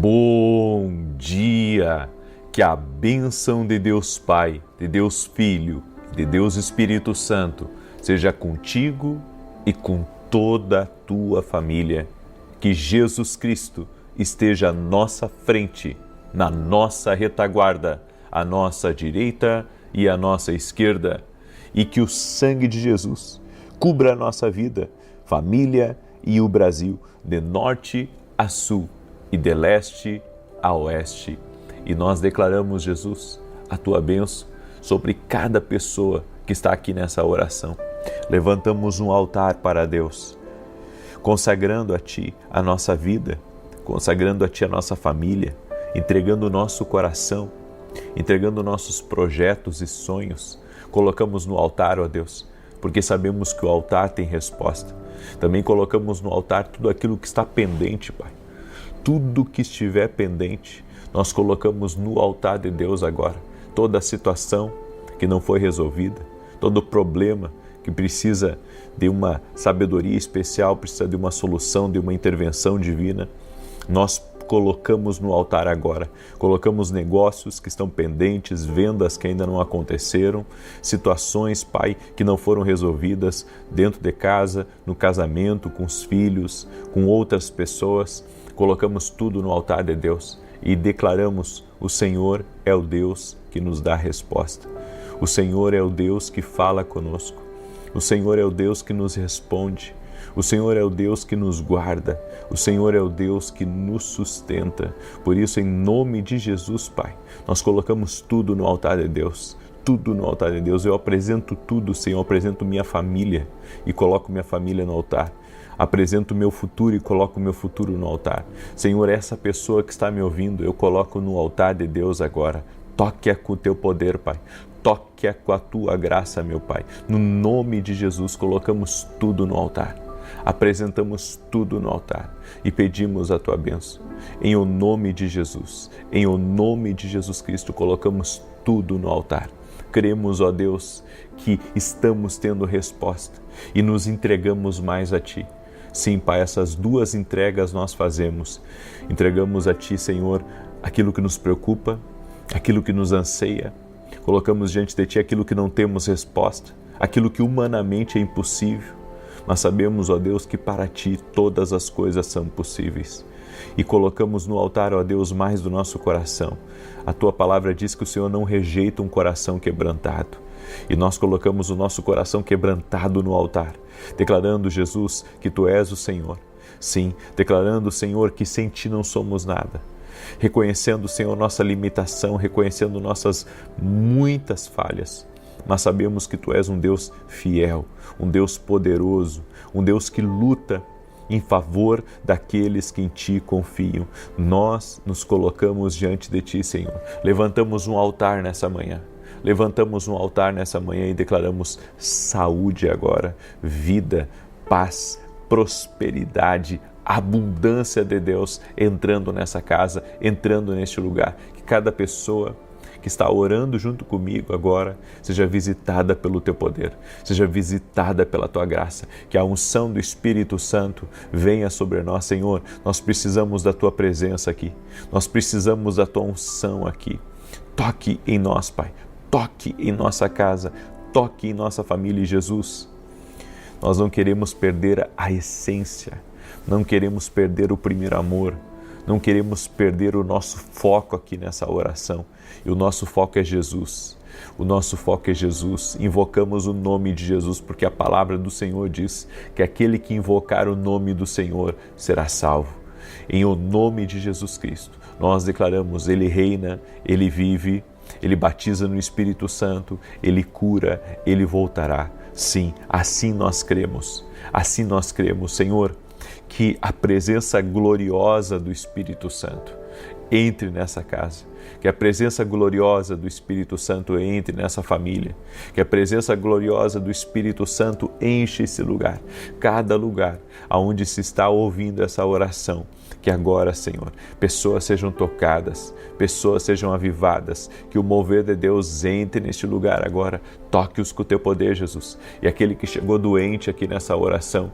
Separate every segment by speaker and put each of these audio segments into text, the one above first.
Speaker 1: Bom dia! Que a bênção de Deus Pai, de Deus Filho, de Deus Espírito Santo seja contigo e com toda a tua família. Que Jesus Cristo esteja à nossa frente, na nossa retaguarda, à nossa direita e à nossa esquerda. E que o sangue de Jesus cubra a nossa vida, família e o Brasil, de norte a sul e de leste a oeste. E nós declaramos, Jesus, a tua bênção sobre cada pessoa que está aqui nessa oração. Levantamos um altar para Deus, consagrando a Ti a nossa vida, consagrando a Ti a nossa família, entregando o nosso coração, entregando nossos projetos e sonhos. Colocamos no altar, ó Deus, porque sabemos que o altar tem resposta. Também colocamos no altar tudo aquilo que está pendente, Pai. Tudo que estiver pendente, nós colocamos no altar de Deus agora. Toda a situação que não foi resolvida, todo problema que precisa de uma sabedoria especial, precisa de uma solução, de uma intervenção divina, nós colocamos no altar agora. Colocamos negócios que estão pendentes, vendas que ainda não aconteceram, situações, Pai, que não foram resolvidas dentro de casa, no casamento, com os filhos, com outras pessoas. Colocamos tudo no altar de Deus e declaramos: o Senhor é o Deus que nos dá resposta. O Senhor é o Deus que fala conosco. O Senhor é o Deus que nos responde. O Senhor é o Deus que nos guarda. O Senhor é o Deus que nos sustenta. Por isso, em nome de Jesus, Pai, nós colocamos tudo no altar de Deus. Tudo no altar de Deus. Eu apresento tudo, Senhor. Eu apresento minha família e coloco minha família no altar. Apresento o meu futuro e coloco o meu futuro no altar. Senhor, essa pessoa que está me ouvindo, eu coloco no altar de Deus agora. Toque-a com o teu poder, Pai. Toque-a com a tua graça, meu Pai. No nome de Jesus, colocamos tudo no altar. Apresentamos tudo no altar e pedimos a tua bênção. Em o nome de Jesus, em o nome de Jesus Cristo, colocamos tudo no altar. Cremos, ó Deus, que estamos tendo resposta e nos entregamos mais a Ti. Sim, Pai, essas duas entregas nós fazemos. Entregamos a Ti, Senhor, aquilo que nos preocupa, aquilo que nos anseia. Colocamos diante de Ti aquilo que não temos resposta, aquilo que humanamente é impossível. Mas sabemos, ó Deus, que para Ti todas as coisas são possíveis. E colocamos no altar, ó Deus, mais do nosso coração. A Tua palavra diz que o Senhor não rejeita um coração quebrantado. E nós colocamos o nosso coração quebrantado no altar, declarando, Jesus, que Tu és o Senhor. Sim, declarando, Senhor, que sem Ti não somos nada. Reconhecendo, Senhor, nossa limitação, reconhecendo nossas muitas falhas. Mas sabemos que Tu és um Deus fiel, um Deus poderoso, um Deus que luta em favor daqueles que em Ti confiam. Nós nos colocamos diante de Ti, Senhor. Levantamos um altar nessa manhã. Levantamos um altar nessa manhã e declaramos saúde agora, vida, paz, prosperidade, abundância de Deus entrando nessa casa, entrando neste lugar. Que cada pessoa que está orando junto comigo agora seja visitada pelo Teu poder, seja visitada pela Tua graça, que a unção do Espírito Santo venha sobre nós, Senhor. Nós precisamos da Tua presença aqui, nós precisamos da Tua unção aqui. Toque em nós, Pai, toque em nossa casa, toque em nossa família, Jesus. Nós não queremos perder a essência, não queremos perder o primeiro amor, não queremos perder o nosso foco aqui nessa oração. E o nosso foco é Jesus. O nosso foco é Jesus. Invocamos o nome de Jesus, porque a palavra do Senhor diz que aquele que invocar o nome do Senhor será salvo. Em o nome de Jesus Cristo, nós declaramos: Ele reina, Ele vive, Ele batiza no Espírito Santo, Ele cura, Ele voltará. Sim, assim nós cremos. Assim nós cremos, Senhor, que a presença gloriosa do Espírito Santo entre nessa casa, que a presença gloriosa do Espírito Santo entre nessa família, que a presença gloriosa do Espírito Santo enche esse lugar, cada lugar aonde se está ouvindo essa oração, que agora, Senhor, pessoas sejam tocadas, pessoas sejam avivadas, que o mover de Deus entre neste lugar agora, toque-os com o Teu poder, Jesus, e aquele que chegou doente aqui nessa oração,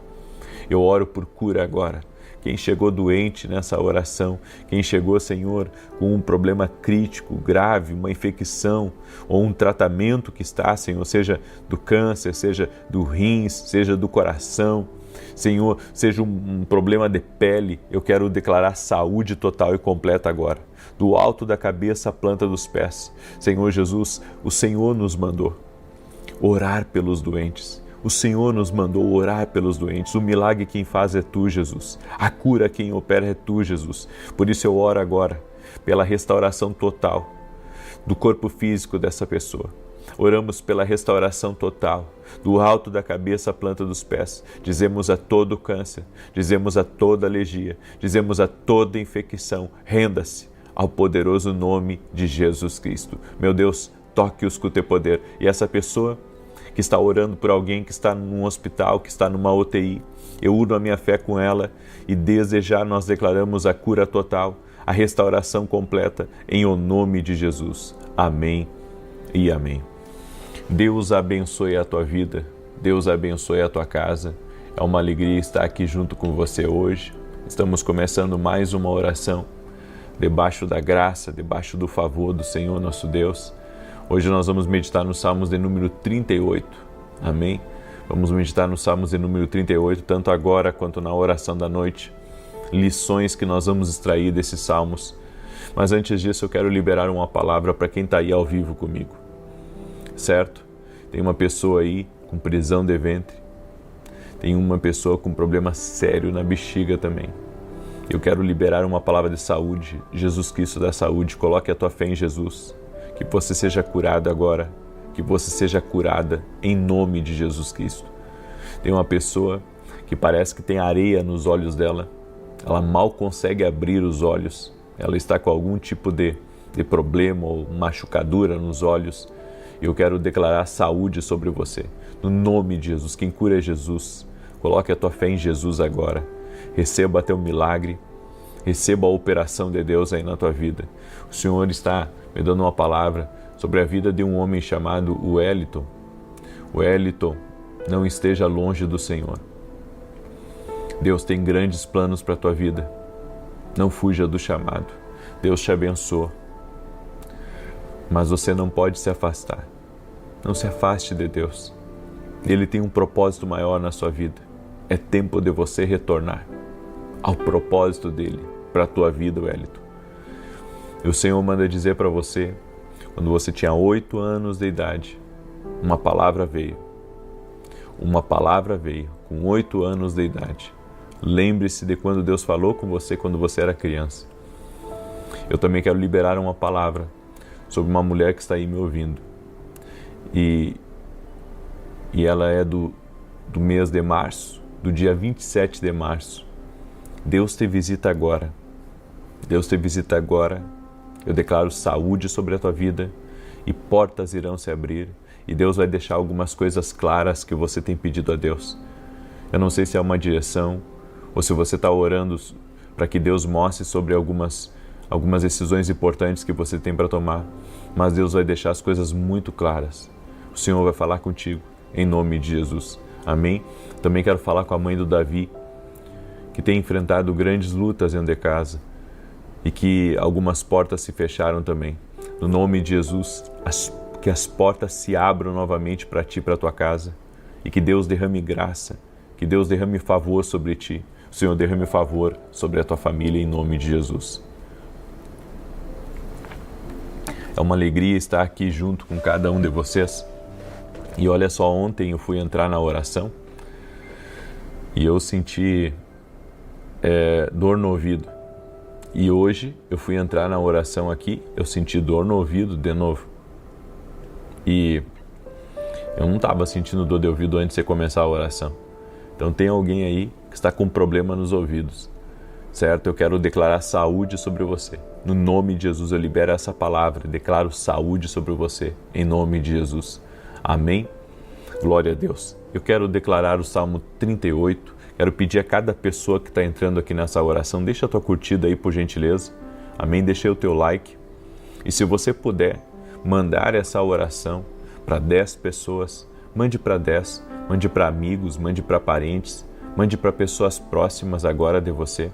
Speaker 1: eu oro por cura agora, quem chegou doente nessa oração, quem chegou, Senhor, com um problema crítico, grave, uma infecção ou um tratamento que está, Senhor, seja do câncer, seja do rins, seja do coração, Senhor, seja um problema de pele, eu quero declarar saúde total e completa agora, do alto da cabeça à planta dos pés. Senhor Jesus, o Senhor nos mandou orar pelos doentes. O Senhor nos mandou orar pelos doentes. O milagre quem faz é Tu, Jesus. A cura quem opera é Tu, Jesus. Por isso eu oro agora pela restauração total do corpo físico dessa pessoa. Oramos pela restauração total, do alto da cabeça à planta dos pés. Dizemos a todo câncer, dizemos a toda alergia, dizemos a toda infecção, renda-se ao poderoso nome de Jesus Cristo. Meu Deus, toque-os com o Teu poder. E essa pessoa que está orando por alguém que está num hospital, que está numa UTI, eu uno a minha fé com ela e desde já nós declaramos a cura total, a restauração completa, em o nome de Jesus. Amém e amém. Deus abençoe a tua vida, Deus abençoe a tua casa. É uma alegria estar aqui junto com você hoje. Estamos começando mais uma oração, debaixo da graça, debaixo do favor do Senhor nosso Deus. Hoje nós vamos meditar nos Salmos de número 38, amém? Vamos meditar nos Salmos de número 38, tanto agora quanto na oração da noite, lições que nós vamos extrair desses Salmos. Mas antes disso eu quero liberar uma palavra para quem está aí ao vivo comigo, certo? Tem uma pessoa aí com prisão de ventre, tem uma pessoa com problema sério na bexiga também. Eu quero liberar uma palavra de saúde, Jesus Cristo da saúde, coloque a tua fé em Jesus. Que você seja curado agora, que você seja curada em nome de Jesus Cristo. Tem uma pessoa que parece que tem areia nos olhos dela, ela mal consegue abrir os olhos, ela está com algum tipo de problema ou machucadura nos olhos. Eu quero declarar saúde sobre você, no nome de Jesus. Quem cura é Jesus. Coloque a tua fé em Jesus agora, receba teu milagre, receba a operação de Deus aí na tua vida. O Senhor está me dando uma palavra sobre a vida de um homem chamado Wellington. Wellington, não esteja longe do Senhor. Deus tem grandes planos para a tua vida. Não fuja do chamado. Deus te abençoa. Mas você não pode se afastar. Não se afaste de Deus. Ele tem um propósito maior na sua vida. É tempo de você retornar ao propósito dele para a tua vida, Wellington. E o Senhor manda dizer para você, quando você tinha 8 anos de idade, uma palavra veio. Uma palavra veio, com 8 anos de idade. Lembre-se de quando Deus falou com você quando você era criança. Eu também quero liberar uma palavra sobre uma mulher que está aí me ouvindo. E ela é do mês de março, do dia 27 de março. Deus te visita agora. Deus te visita agora. Eu declaro saúde sobre a tua vida e portas irão se abrir e Deus vai deixar algumas coisas claras que você tem pedido a Deus. Eu não sei se é uma direção ou se você está orando para que Deus mostre sobre algumas decisões importantes que você tem para tomar, mas Deus vai deixar as coisas muito claras. O Senhor vai falar contigo, em nome de Jesus. Amém? Também quero falar com a mãe do Davi, que tem enfrentado grandes lutas dentro de casa e que algumas portas se fecharam também. No nome de Jesus, que as portas se abram novamente para ti, para a tua casa, e que Deus derrame graça, que Deus derrame favor sobre ti. O Senhor derrame favor sobre a tua família, em nome de Jesus. É uma alegria estar aqui junto com cada um de vocês. E olha só, ontem eu fui entrar na oração e eu senti dor no ouvido. E hoje eu fui entrar na oração aqui, eu senti dor no ouvido de novo. E eu não estava sentindo dor de ouvido antes de começar a oração. Então tem alguém aí que está com problema nos ouvidos, certo? Eu quero declarar saúde sobre você. No nome de Jesus eu libero essa palavra, declaro saúde sobre você, em nome de Jesus. Amém? Glória a Deus. Eu quero declarar o Salmo 38, quero pedir a cada pessoa que está entrando aqui nessa oração, deixa a tua curtida aí por gentileza, amém? Deixa aí o teu like, e se você puder mandar essa oração para 10 pessoas, mande para 10, mande para amigos, mande para parentes, Mande para pessoas próximas agora de você.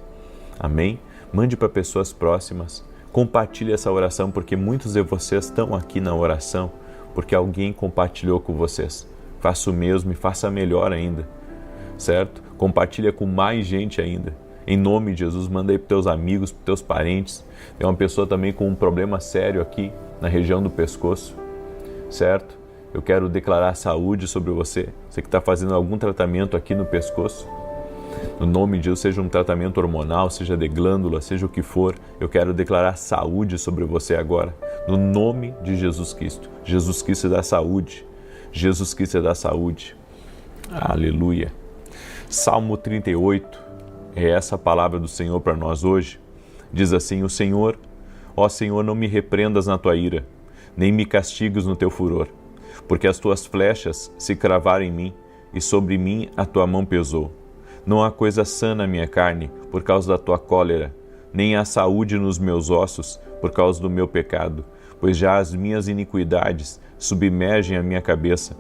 Speaker 1: Amém? Mande para pessoas próximas. Compartilhe essa oração, porque muitos de vocês estão aqui na oração, porque alguém compartilhou com vocês. Faça o mesmo e faça melhor ainda, certo? Compartilha com mais gente ainda. Em nome de Jesus, manda aí para teus amigos, para teus parentes. Tem uma pessoa também com um problema sério aqui na região do pescoço, certo? Eu quero declarar saúde sobre você. Você que está fazendo algum tratamento aqui no pescoço, no nome de Jesus, seja um tratamento hormonal, seja de glândula, seja o que for, eu quero declarar saúde sobre você agora, no nome de Jesus Cristo. Jesus Cristo dá saúde. Jesus Cristo dá saúde. Aleluia. Salmo 38, é essa a palavra do Senhor para nós hoje. Diz assim: o Senhor, ó Senhor, não me repreendas na tua ira, nem me castigues no teu furor, porque as tuas flechas se cravaram em mim, e sobre mim a tua mão pesou. Não há coisa sã na minha carne, por causa da tua cólera, nem há saúde nos meus ossos, por causa do meu pecado, pois já as minhas iniquidades submergem a minha cabeça.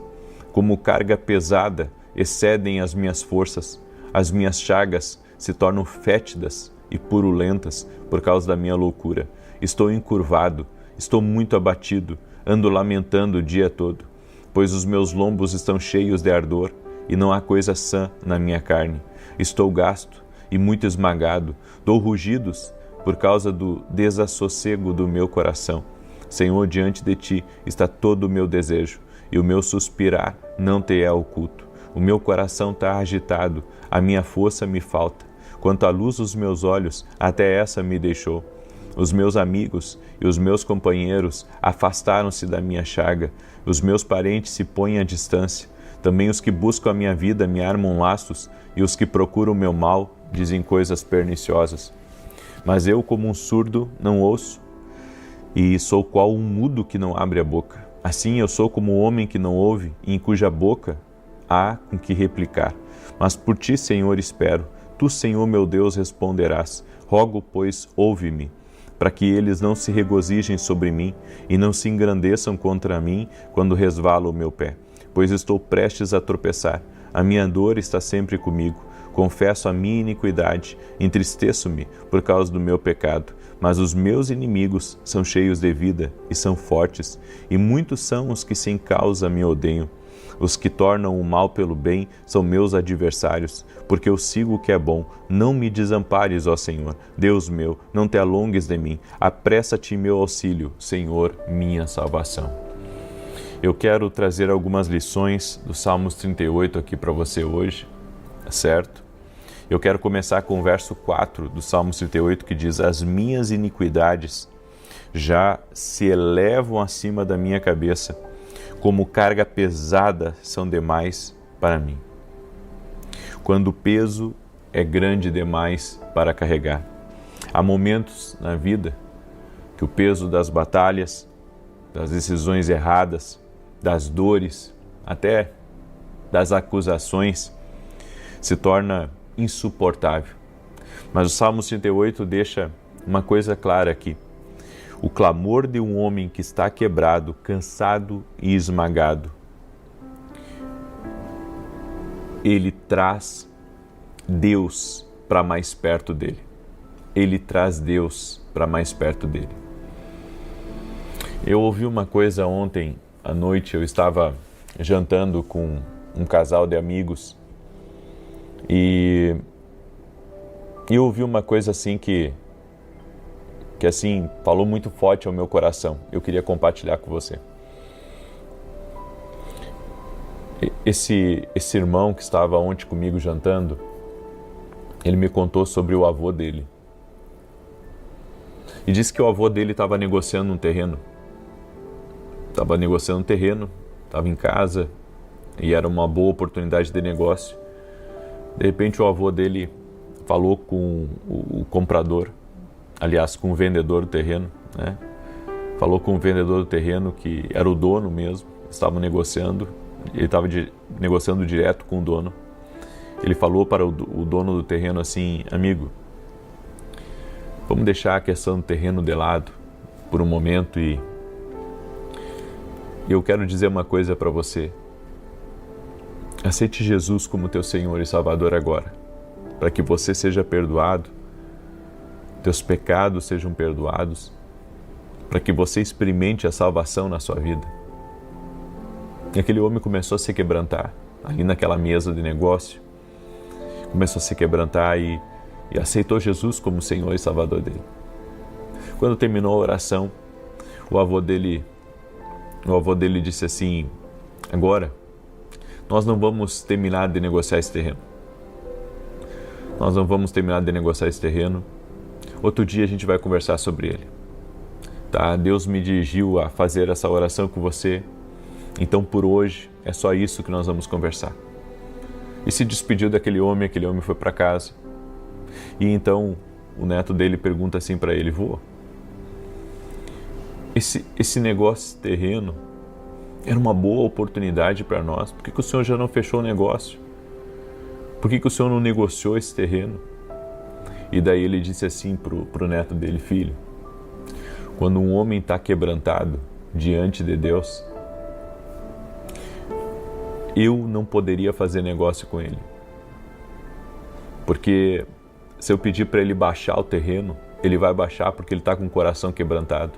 Speaker 1: Como carga pesada, excedem as minhas forças. As minhas chagas se tornam fétidas e purulentas por causa da minha loucura. Estou encurvado, estou muito abatido, ando lamentando o dia todo, pois os meus lombos estão cheios de ardor, e não há coisa sã na minha carne. Estou gasto e muito esmagado, dou rugidos por causa do desassossego do meu coração. Senhor, diante de ti está todo o meu desejo, e o meu suspirar não te é oculto. O meu coração está agitado, a minha força me falta. Quanto à luz dos meus olhos, até essa me deixou. Os meus amigos e os meus companheiros afastaram-se da minha chaga, os meus parentes se põem à distância. Também os que buscam a minha vida me armam laços, e os que procuram o meu mal dizem coisas perniciosas. Mas eu, como um surdo, não ouço, e sou qual um mudo que não abre a boca. Assim eu sou como um homem que não ouve, e em cuja boca há com que replicar. Mas por ti, Senhor, espero. Tu, Senhor meu Deus, responderás. Rogo, pois, ouve-me, para que eles não se regozijem sobre mim e não se engrandeçam contra mim quando resvala o meu pé. Pois estou prestes a tropeçar. A minha dor está sempre comigo. Confesso a minha iniquidade, entristeço-me por causa do meu pecado. Mas os meus inimigos são cheios de vida e são fortes, e muitos são os que sem causa me odeiam. Os que tornam o mal pelo bem são meus adversários, porque eu sigo o que é bom. Não me desampares, ó Senhor, Deus meu, não te alongues de mim. Apressa-te em meu auxílio, Senhor, minha salvação. Eu quero trazer algumas lições do Salmos 38 aqui para você hoje, certo? Eu quero começar com o verso 4 do Salmos 38, que diz: as minhas iniquidades já se elevam acima da minha cabeça, como carga pesada são demais para mim. Quando o peso é grande demais para carregar. Há momentos na vida que o peso das batalhas, das decisões erradas, das dores, até das acusações, se torna insuportável. Mas o Salmo 38 deixa uma coisa clara aqui. O clamor de um homem que está quebrado, cansado e esmagado, ele traz Deus para mais perto dele. Ele traz Deus para mais perto dele. Eu ouvi uma coisa ontem à noite, eu estava jantando com um casal de amigos e eu ouvi uma coisa assim que assim falou muito forte ao meu coração. Eu queria compartilhar com você. Esse irmão que estava ontem comigo jantando, ele me contou sobre o avô dele. E disse que o avô dele estava negociando um terreno. Estava em casa e era uma boa oportunidade de negócio. De repente o avô dele falou com o comprador, aliás, com o vendedor do terreno, né? Falou com o vendedor do terreno, que era o dono mesmo, estavam negociando, ele estava negociando direto com o dono. Ele falou para o dono do terreno assim: amigo, vamos deixar a questão do terreno de lado por um momento e eu quero dizer uma coisa para você. Aceite Jesus como teu Senhor e Salvador agora, para que você seja perdoado, teus pecados sejam perdoados, para que você experimente a salvação na sua vida. E aquele homem começou a se quebrantar, ali naquela mesa de negócio, começou a se quebrantar e aceitou Jesus como Senhor e Salvador dele. Quando terminou a oração, o avô dele disse assim: agora, nós não vamos terminar de negociar esse terreno. Nós não vamos terminar de negociar esse terreno. Outro dia a gente vai conversar sobre ele. Tá? Deus me dirigiu a fazer essa oração com você. Então, por hoje, é só isso que nós vamos conversar. E se despediu daquele homem, aquele homem foi para casa. E então, o neto dele pergunta assim para ele: vô, esse negócio terreno era uma boa oportunidade para nós. Por que o senhor já não fechou o negócio? Por que o senhor não negociou esse terreno? E daí ele disse assim pro neto dele: filho, quando um homem está quebrantado diante de Deus, eu não poderia fazer negócio com ele. Porque se eu pedir para ele baixar o terreno, ele vai baixar porque ele está com o coração quebrantado.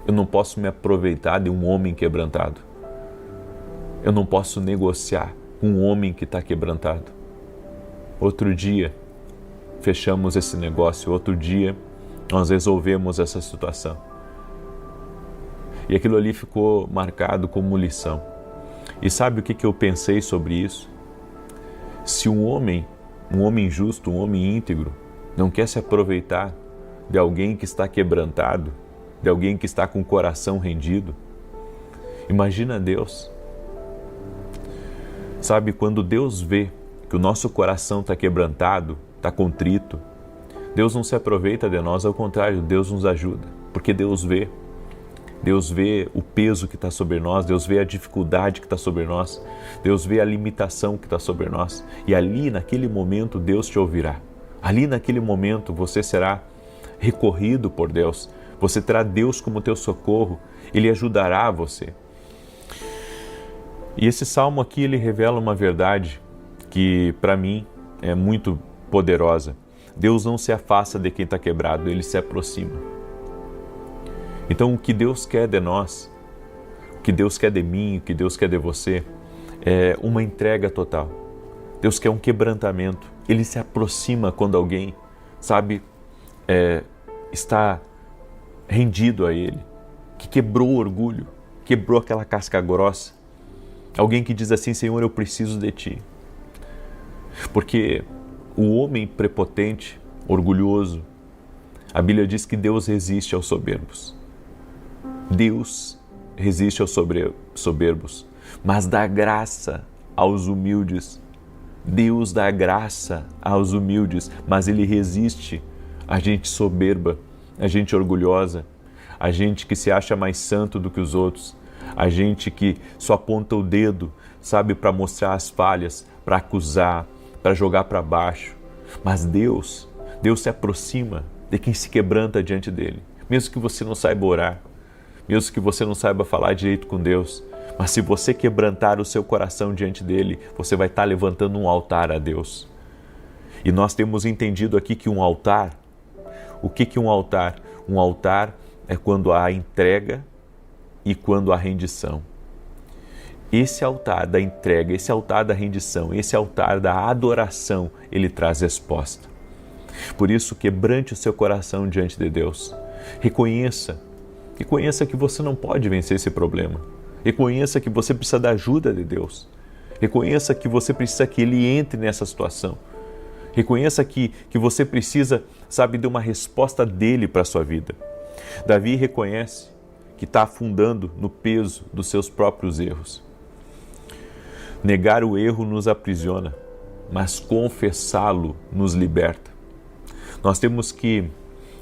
Speaker 1: Eu não posso me aproveitar de um homem quebrantado. Eu não posso negociar com um homem que está quebrantado. Outro dia, fechamos esse negócio. Outro dia, nós resolvemos essa situação. E aquilo ali ficou marcado como lição. E sabe o que eu pensei sobre isso? Se um homem justo, um homem íntegro, não quer se aproveitar de alguém que está quebrantado, de alguém que está com o coração rendido, imagina Deus. Sabe, quando Deus vê que o nosso coração está quebrantado, está contrito, Deus não se aproveita de nós, ao contrário, Deus nos ajuda, porque Deus vê o peso que está sobre nós, Deus vê a dificuldade que está sobre nós, Deus vê a limitação que está sobre nós, e ali naquele momento Deus te ouvirá, ali naquele momento você será recorrido por Deus, você terá Deus como teu socorro, Ele ajudará você. E esse salmo aqui, ele revela uma verdade que para mim é muito poderosa. Deus não se afasta de quem está quebrado, Ele se aproxima. Então o que Deus quer de nós, o que Deus quer de mim, o que Deus quer de você, é uma entrega total. Deus quer um quebrantamento. Ele se aproxima quando alguém, sabe, está rendido a Ele, que quebrou o orgulho, quebrou aquela casca grossa. Alguém que diz assim: Senhor, eu preciso de Ti. Porque o homem prepotente, orgulhoso, a Bíblia diz que Deus resiste aos soberbos. Deus resiste aos soberbos, mas dá graça aos humildes. Deus dá graça aos humildes, mas Ele resiste a gente soberba, a gente orgulhosa, a gente que se acha mais santo do que os outros, a gente que só aponta o dedo, sabe, para mostrar as falhas, para acusar, para jogar para baixo. Mas Deus se aproxima de quem se quebranta diante dele. Mesmo que você não saiba orar, mesmo que você não saiba falar direito com Deus, mas se você quebrantar o seu coração diante dele, você vai estar levantando um altar a Deus. E nós temos entendido aqui que um altar, o que é um altar? Um altar é quando há entrega e quando há rendição. Esse altar da entrega, esse altar da rendição, esse altar da adoração, ele traz resposta. Por isso, quebrante o seu coração diante de Deus. Reconheça que você não pode vencer esse problema. Reconheça que você precisa da ajuda de Deus. Reconheça que você precisa que Ele entre nessa situação. Reconheça que você precisa, sabe, de uma resposta dEle para a sua vida. Davi reconhece que está afundando no peso dos seus próprios erros. Negar o erro nos aprisiona, mas confessá-lo nos liberta. Nós temos que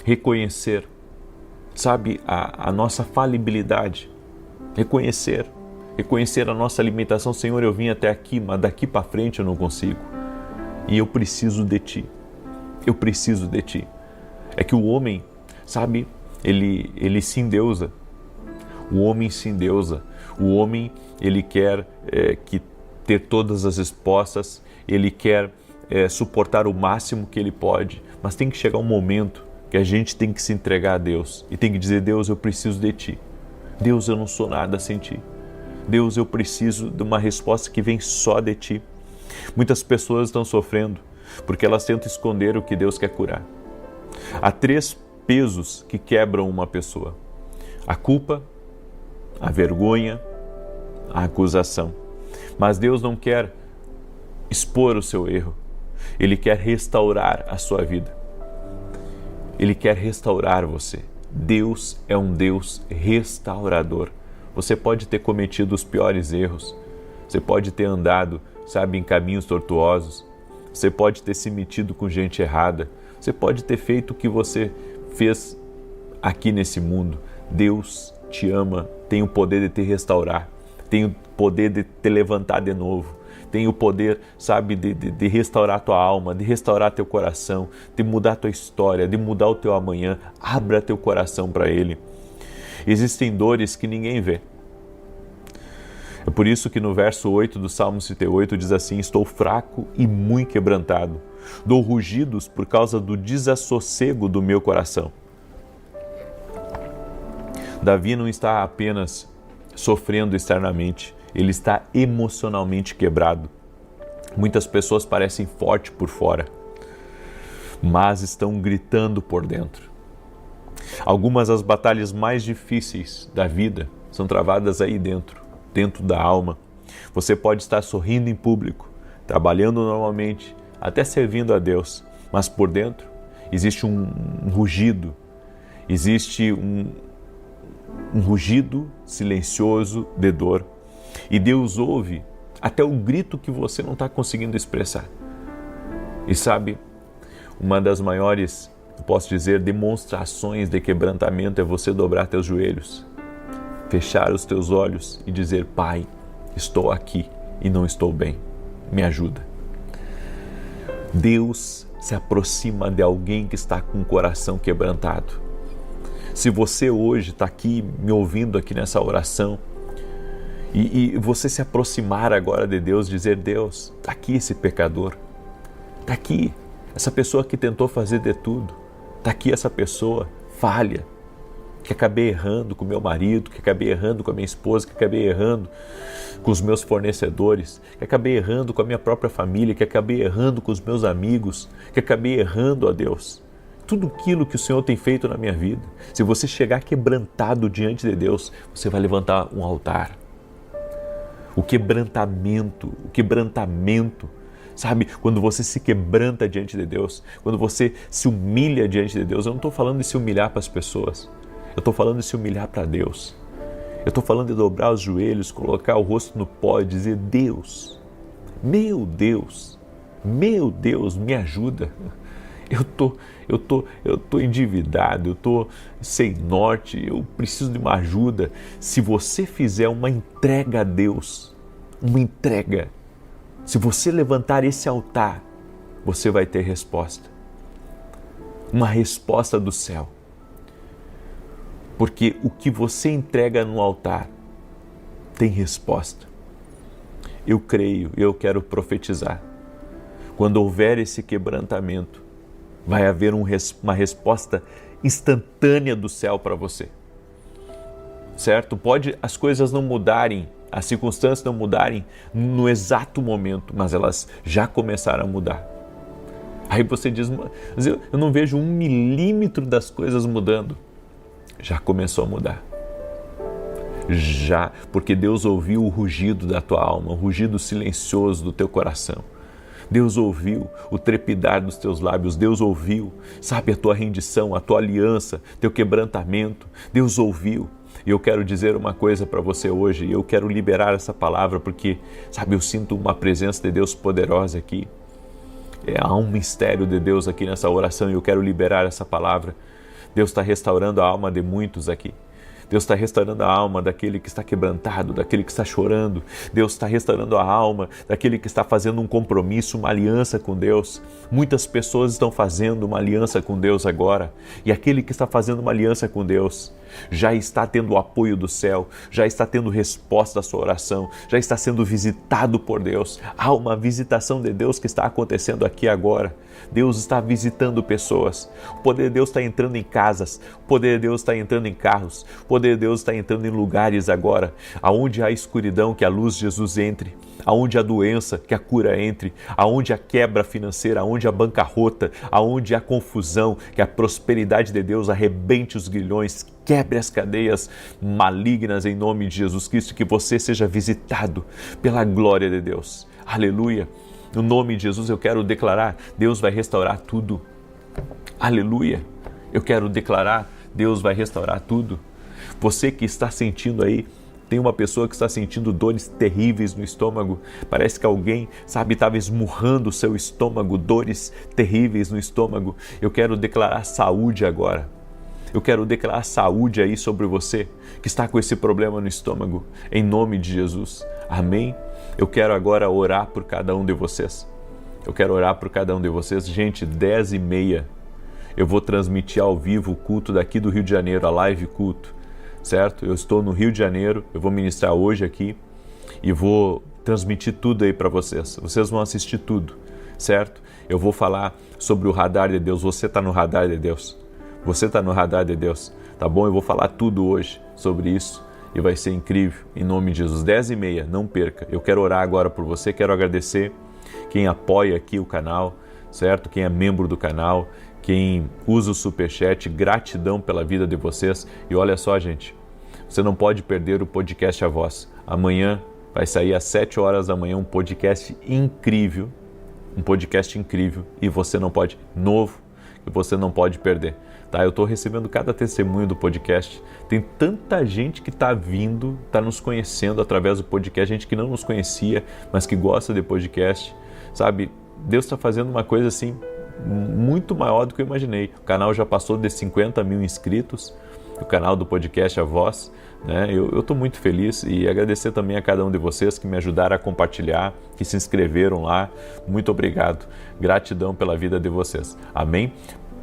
Speaker 1: reconhecer, sabe, a nossa falibilidade, reconhecer a nossa limitação. Senhor, eu vim até aqui, mas daqui para frente eu não consigo. E eu preciso de Ti. Eu preciso de Ti. É que o homem, sabe, ele se endeusa. O homem se endeusa. O homem, ele quer que ter todas as respostas, ele quer suportar o máximo que ele pode, mas tem que chegar um momento que a gente tem que se entregar a Deus e tem que dizer: Deus, eu preciso de Ti. Deus, eu não sou nada sem Ti. Deus, eu preciso de uma resposta que vem só de Ti. Muitas pessoas estão sofrendo porque elas tentam esconder o que Deus quer curar. Há 3 pesos que quebram uma pessoa: a culpa, a vergonha, a acusação. Mas Deus não quer expor o seu erro. Ele quer restaurar a sua vida. Ele quer restaurar você. Deus é um Deus restaurador. Você pode ter cometido os piores erros. Você pode ter andado, em caminhos tortuosos. Você pode ter se metido com gente errada. Você pode ter feito o que você fez aqui nesse mundo. Deus te ama, tem o poder de te restaurar, tem o poder de te levantar de novo, tem o poder, de restaurar tua alma, de restaurar teu coração, de mudar tua história, de mudar o teu amanhã. Abra teu coração para Ele. Existem dores que ninguém vê. É por isso que no verso 8 do Salmo 38 diz assim: estou fraco e muito quebrantado, dou rugidos por causa do desassossego do meu coração. Davi não está apenas sofrendo externamente, ele está emocionalmente quebrado. Muitas pessoas parecem fortes por fora, mas estão gritando por dentro. Algumas das batalhas mais difíceis da vida são travadas aí dentro da alma. Você pode estar sorrindo em público, trabalhando normalmente, até servindo a Deus, mas por dentro existe um rugido, existe um rugido silencioso de dor. E Deus ouve até o grito que você não está conseguindo expressar. E uma das maiores, eu posso dizer, demonstrações de quebrantamento é você dobrar teus joelhos, fechar os teus olhos e dizer: Pai, estou aqui e não estou bem, me ajuda. Deus se aproxima de alguém que está com o coração quebrantado. Se você hoje está aqui me ouvindo aqui nessa oração e você se aproximar agora de Deus, dizer: Deus, está aqui esse pecador, está aqui essa pessoa que tentou fazer de tudo, está aqui essa pessoa falha, que acabei errando com meu marido, que acabei errando com a minha esposa, que acabei errando com os meus fornecedores, que acabei errando com a minha própria família, que acabei errando com os meus amigos, que acabei errando a Deus. Tudo aquilo que o Senhor tem feito na minha vida. Se você chegar quebrantado diante de Deus, você vai levantar um altar. O quebrantamento, quando você se quebranta diante de Deus, quando você se humilha diante de Deus. Eu não estou falando de se humilhar para as pessoas, eu estou falando de se humilhar para Deus. Eu estou falando de dobrar os joelhos, colocar o rosto no pó e dizer: Deus, meu Deus, me ajuda. Eu tô endividado, eu tô sem norte, eu preciso de uma ajuda. Se você fizer uma entrega a Deus, se você levantar esse altar, você vai ter resposta. Uma resposta do céu. Porque o que você entrega no altar tem resposta. Eu creio, eu quero profetizar. Quando houver esse quebrantamento, vai haver uma resposta instantânea do céu para você. Certo? Pode as coisas não mudarem, as circunstâncias não mudarem no exato momento, mas elas já começaram a mudar. Aí você diz: mas eu não vejo 1 milímetro das coisas mudando. Já começou a mudar. Já, porque Deus ouviu o rugido da tua alma, o rugido silencioso do teu coração. Deus ouviu o trepidar dos teus lábios, Deus ouviu, a tua rendição, a tua aliança, teu quebrantamento, Deus ouviu. E eu quero dizer uma coisa para você hoje, eu quero liberar essa palavra porque, eu sinto uma presença de Deus poderosa aqui. Há um mistério de Deus aqui nessa oração e eu quero liberar essa palavra. Deus está restaurando a alma de muitos aqui. Deus está restaurando a alma daquele que está quebrantado, daquele que está chorando. Deus está restaurando a alma daquele que está fazendo um compromisso, uma aliança com Deus. Muitas pessoas estão fazendo uma aliança com Deus agora. E aquele que está fazendo uma aliança com Deus, já está tendo o apoio do céu, já está tendo resposta à sua oração, já está sendo visitado por Deus. Há uma visitação de Deus que está acontecendo aqui agora. Deus está visitando pessoas. O poder de Deus está entrando em casas, o poder de Deus está entrando em carros, o poder de Deus está entrando em lugares agora, aonde há escuridão, que a luz de Jesus entre, aonde há doença, que a cura entre, aonde há quebra financeira, aonde há bancarrota, aonde há confusão, que a prosperidade de Deus arrebente os grilhões, quebre as cadeias malignas em nome de Jesus Cristo, que você seja visitado pela glória de Deus. Aleluia! No nome de Jesus eu quero declarar, Deus vai restaurar tudo. Aleluia! Eu quero declarar, Deus vai restaurar tudo. Você que está sentindo aí, tem uma pessoa que está sentindo dores terríveis no estômago. Parece que alguém, estava esmurrando o seu estômago, dores terríveis no estômago. Eu quero declarar saúde agora. Eu quero declarar saúde aí sobre você que está com esse problema no estômago, em nome de Jesus. Amém? Eu quero agora orar por cada um de vocês. Eu quero orar por cada um de vocês. Gente, 10h30 eu vou transmitir ao vivo o culto daqui do Rio de Janeiro, a live culto, certo? Eu estou no Rio de Janeiro, eu vou ministrar hoje aqui e vou transmitir tudo aí para vocês. Vocês vão assistir tudo, certo? Eu vou falar sobre o radar de Deus. Você está no radar de Deus. Você está no radar de Deus, tá bom? Eu vou falar tudo hoje sobre isso e vai ser incrível, em nome de Jesus. 10h30, não perca. Eu quero orar agora por você, quero agradecer quem apoia aqui o canal, certo? Quem é membro do canal, quem usa o Superchat, gratidão pela vida de vocês. E olha só, gente, você não pode perder o podcast A Voz. Amanhã vai sair às 7 horas da manhã um podcast incrível, e você não pode, novo, que você não pode perder. Tá, eu estou recebendo cada testemunho do podcast. Tem tanta gente que está vindo, está nos conhecendo através do podcast, gente que não nos conhecia, mas que gosta de podcast, sabe? Deus está fazendo uma coisa assim muito maior do que eu imaginei. O canal já passou de 50 mil inscritos, o canal do podcast A Voz, né? Eu estou muito feliz e agradecer também a cada um de vocês que me ajudaram a compartilhar, que se inscreveram lá. Muito obrigado. Gratidão pela vida de vocês. Amém?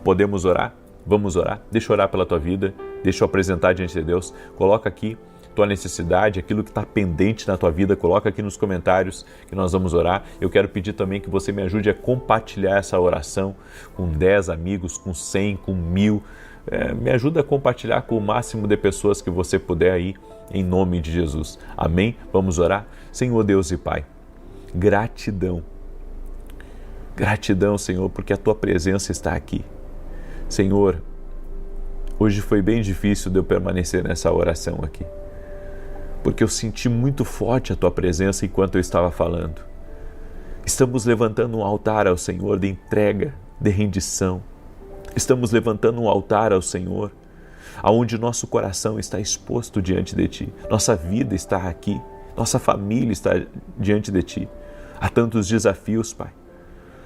Speaker 1: Podemos orar? Vamos orar? Deixa eu orar pela tua vida, deixa eu apresentar diante de Deus. Coloca aqui tua necessidade, aquilo que está pendente na tua vida, coloca aqui nos comentários que nós vamos orar. Eu quero pedir também que você me ajude a compartilhar essa oração com 10 amigos, com 100, com 1000. Me ajuda a compartilhar com o máximo de pessoas que você puder aí, em nome de Jesus. Amém? Vamos orar? Senhor Deus e Pai, gratidão. Gratidão, Senhor, porque a tua presença está aqui. Senhor, hoje foi bem difícil de eu permanecer nessa oração aqui, porque eu senti muito forte a tua presença enquanto eu estava falando. Estamos levantando um altar ao Senhor de entrega, de rendição. Estamos levantando um altar ao Senhor, aonde nosso coração está exposto diante de Ti. Nossa vida está aqui, nossa família está diante de Ti. Há tantos desafios, Pai,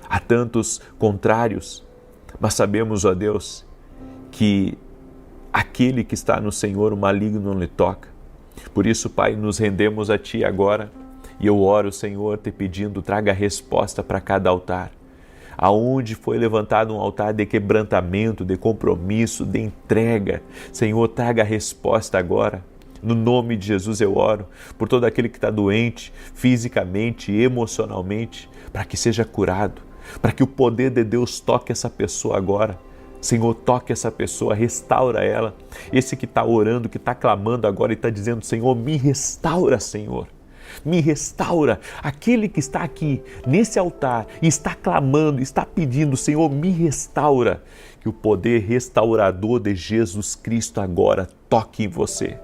Speaker 1: há tantos contrários, mas sabemos, ó Deus, que aquele que está no Senhor, o maligno não lhe toca. Por isso, Pai, nos rendemos a Ti agora e eu oro, Senhor, te pedindo, traga a resposta para cada altar. Aonde foi levantado um altar de quebrantamento, de compromisso, de entrega, Senhor, traga a resposta agora. No nome de Jesus eu oro por todo aquele que está doente, fisicamente, emocionalmente, para que seja curado, para que o poder de Deus toque essa pessoa agora. Senhor, toque essa pessoa, restaura ela. Esse que está orando, que está clamando agora e está dizendo, Senhor, me restaura, Senhor. Me restaura. Aquele que está aqui nesse altar e está clamando, está pedindo, Senhor, me restaura. Que o poder restaurador de Jesus Cristo agora toque em você.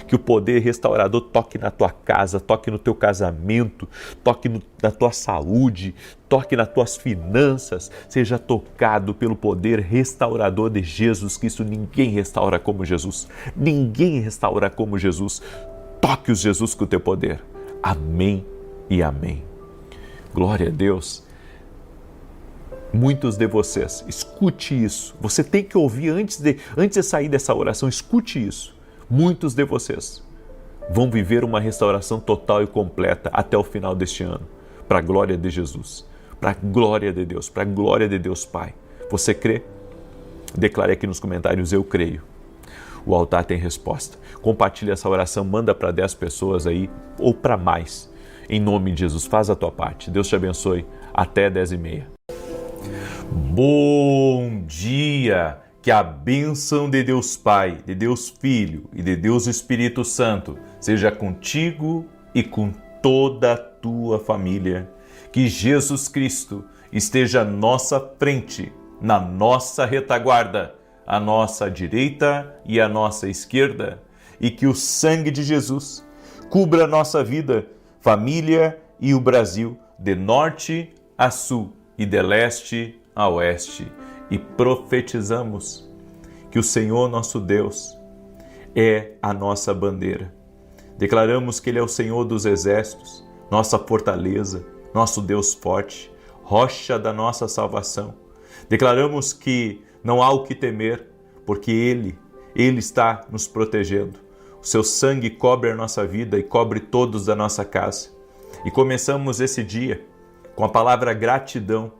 Speaker 1: Que o poder restaurador toque na tua casa, toque no teu casamento, toque na tua saúde, toque nas tuas finanças, seja tocado pelo poder restaurador de Jesus Cristo. Ninguém restaura como Jesus, ninguém restaura como Jesus. Toque os Jesus com o teu poder. Amém e amém. Glória a Deus. Muitos de vocês, escute isso. Você tem que ouvir antes de sair dessa oração, escute isso. Muitos de vocês vão viver uma restauração total e completa até o final deste ano, para a glória de Jesus, para a glória de Deus, para a glória de Deus Pai. Você crê? Declare aqui nos comentários, eu creio. o altar tem resposta. Compartilha essa oração, manda para 10 pessoas aí ou para mais. Em nome de Jesus, faz a tua parte. Deus te abençoe. Até 10h30. Bom dia! Que a bênção de Deus Pai, de Deus Filho e de Deus Espírito Santo seja contigo e com toda a tua família. Que Jesus Cristo esteja à nossa frente, na nossa retaguarda, à nossa direita e à nossa esquerda. E que o sangue de Jesus cubra a nossa vida, família e o Brasil, de norte a sul e de leste a oeste. E profetizamos que o Senhor nosso Deus é a nossa bandeira. Declaramos que Ele é o Senhor dos exércitos, nossa fortaleza, nosso Deus forte, rocha da nossa salvação. Declaramos que não há o que temer, porque Ele está nos protegendo. O seu sangue cobre a nossa vida e cobre todos da nossa casa. E começamos esse dia com a palavra gratidão,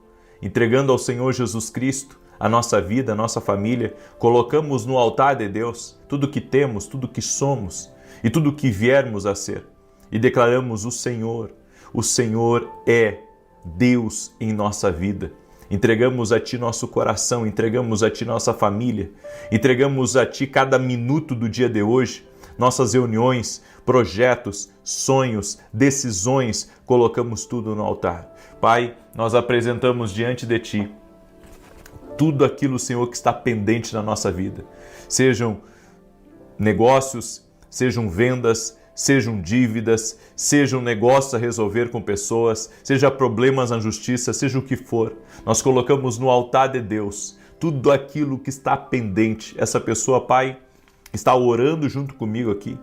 Speaker 1: entregando ao Senhor Jesus Cristo a nossa vida, a nossa família. Colocamos no altar de Deus tudo que temos, tudo que somos e tudo que viermos a ser. E declaramos o Senhor é Deus em nossa vida. Entregamos a Ti nosso coração, entregamos a Ti nossa família, entregamos a Ti cada minuto do dia de hoje, nossas reuniões, projetos, sonhos, decisões, colocamos tudo no altar. Pai, nós apresentamos diante de Ti tudo aquilo, Senhor, que está pendente na nossa vida. Sejam negócios, sejam vendas, sejam dívidas, sejam negócios a resolver com pessoas, seja problemas na justiça, seja o que for. Nós colocamos no altar de Deus tudo aquilo que está pendente. Essa pessoa, Pai, está orando junto comigo aqui,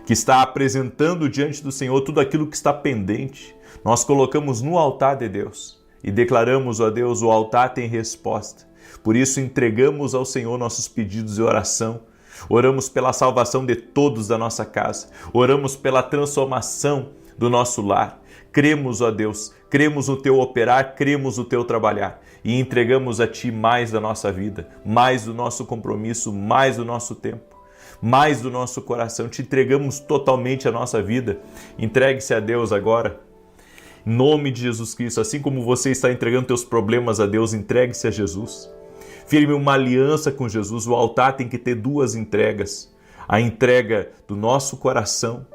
Speaker 1: que está apresentando diante do Senhor tudo aquilo que está pendente. Nós colocamos no altar de Deus e declaramos, ó Deus, o altar tem resposta. Por isso entregamos ao Senhor nossos pedidos de oração. Oramos pela salvação de todos da nossa casa. Oramos pela transformação do nosso lar. Cremos, ó Deus, cremos no Teu operar, cremos no Teu trabalhar. E entregamos a Ti mais da nossa vida, mais do nosso compromisso, mais do nosso tempo, mais do nosso coração. Te entregamos totalmente a nossa vida. Entregue-se a Deus agora. Em nome de Jesus Cristo, assim como você está entregando teus problemas a Deus, entregue-se a Jesus. Firme uma aliança com Jesus. O altar tem que ter duas entregas. A entrega do nosso coração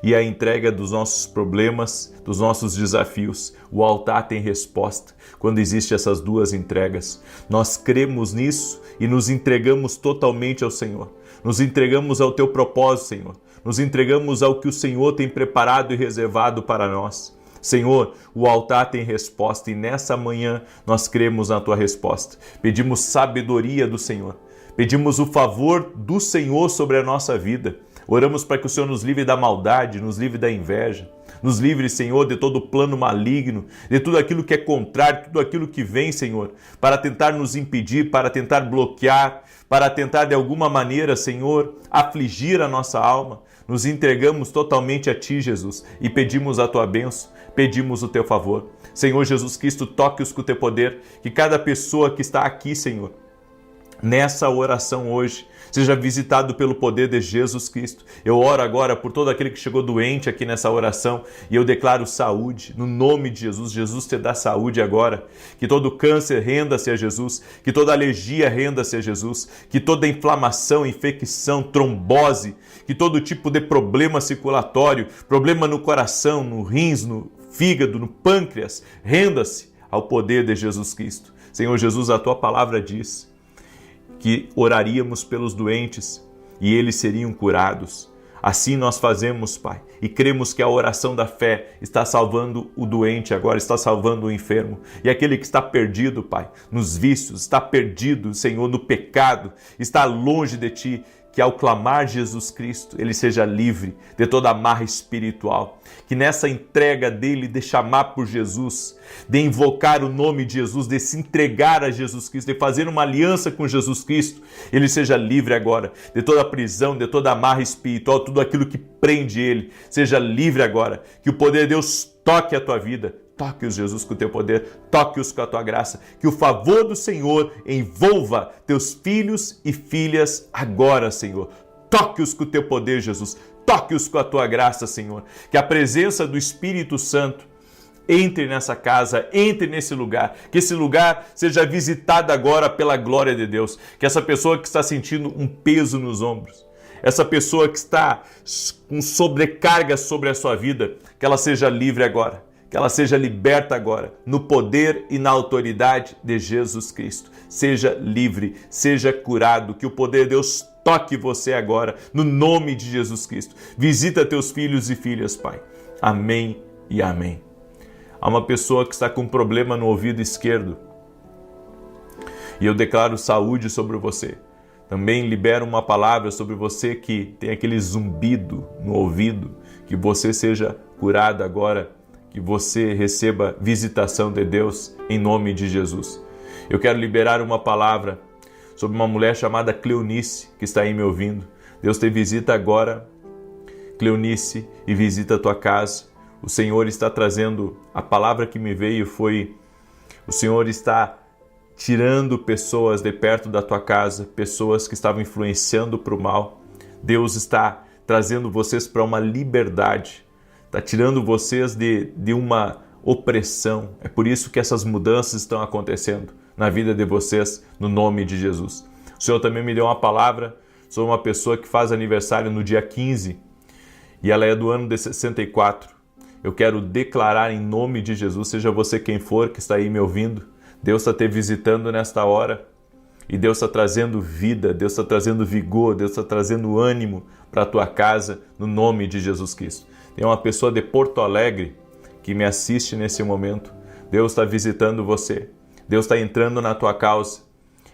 Speaker 1: e a entrega dos nossos problemas, dos nossos desafios. O altar tem resposta quando existem essas duas entregas. Nós cremos nisso e nos entregamos totalmente ao Senhor. Nos entregamos ao Teu propósito, Senhor. Nos entregamos ao que o Senhor tem preparado e reservado para nós. Senhor, o altar tem resposta e nessa manhã nós cremos na Tua resposta. Pedimos sabedoria do Senhor. Pedimos o favor do Senhor sobre a nossa vida. Oramos para que o Senhor nos livre da maldade, nos livre da inveja. Nos livre, Senhor, de todo plano maligno, de tudo aquilo que é contrário, tudo aquilo que vem, Senhor, para tentar nos impedir, para tentar bloquear, para tentar de alguma maneira, Senhor, afligir a nossa alma. Nos entregamos totalmente a Ti, Jesus, e pedimos a Tua bênção, pedimos o Teu favor. Senhor Jesus Cristo, toque-os com o Teu poder, que cada pessoa que está aqui, Senhor, nessa oração hoje, seja visitado pelo poder de Jesus Cristo. Eu oro agora por todo aquele que chegou doente aqui nessa oração e eu declaro saúde, no nome de Jesus. Jesus te dá saúde agora, que todo câncer renda-se a Jesus, que toda alergia renda-se a Jesus, que toda inflamação, infecção, trombose, que todo tipo de problema circulatório, problema no coração, no rins, no fígado, no pâncreas, renda-se ao poder de Jesus Cristo. Senhor Jesus, a Tua palavra diz que oraríamos pelos doentes e eles seriam curados. Assim nós fazemos, Pai, e cremos que a oração da fé está salvando o doente agora, está salvando o enfermo. E aquele que está perdido, Pai, nos vícios, está perdido, Senhor, no pecado, está longe de Ti, que ao clamar Jesus Cristo, ele seja livre de toda amarra espiritual. Que nessa entrega dele, de chamar por Jesus, de invocar o nome de Jesus, de se entregar a Jesus Cristo, de fazer uma aliança com Jesus Cristo, ele seja livre agora de toda prisão, de toda amarra espiritual, tudo aquilo que prende ele, seja livre agora. Que o poder de Deus toque a tua vida, Toque-os, Jesus, com o teu poder, toque-os com a tua graça, que o favor do Senhor envolva teus filhos e filhas agora, Senhor. Toque-os com o teu poder, Jesus, toque-os com a tua graça, Senhor. Que a presença do Espírito Santo entre nessa casa, entre nesse lugar, que esse lugar seja visitado agora pela glória de Deus, que essa pessoa que está sentindo um peso nos ombros, essa pessoa que está com sobrecarga sobre a sua vida, que ela seja livre agora, que ela seja liberta agora, no poder e na autoridade de Jesus Cristo. Seja livre, seja curado, que o poder de Deus toque você agora, no nome de Jesus Cristo. Visita teus filhos e filhas, Pai. Amém e amém. Há uma pessoa que está com um problema no ouvido esquerdo e eu declaro saúde sobre você. Também libero uma palavra sobre você que tem aquele zumbido no ouvido, que você seja curado agora, que você receba visitação de Deus em nome de Jesus. Eu quero liberar uma palavra sobre uma mulher chamada Cleonice, que está aí me ouvindo. Deus te visita agora, Cleonice, e visita a tua casa. O Senhor está trazendo, a palavra que me veio foi, o Senhor está tirando pessoas de perto da tua casa, pessoas que estavam influenciando para o mal. Deus está trazendo vocês para uma liberdade, está tirando vocês de uma opressão. É por isso que essas mudanças estão acontecendo na vida de vocês, no nome de Jesus. O Senhor também me deu uma palavra sobre uma pessoa que faz aniversário no dia 15 e ela é do ano de 64. Eu quero declarar em nome de Jesus, seja você quem for que está aí me ouvindo, Deus está te visitando nesta hora e Deus está trazendo vida, Deus está trazendo vigor, Deus está trazendo ânimo para a tua casa, no nome de Jesus Cristo. Tem uma pessoa de Porto Alegre que me assiste nesse momento. Deus está visitando você, Deus está entrando na tua causa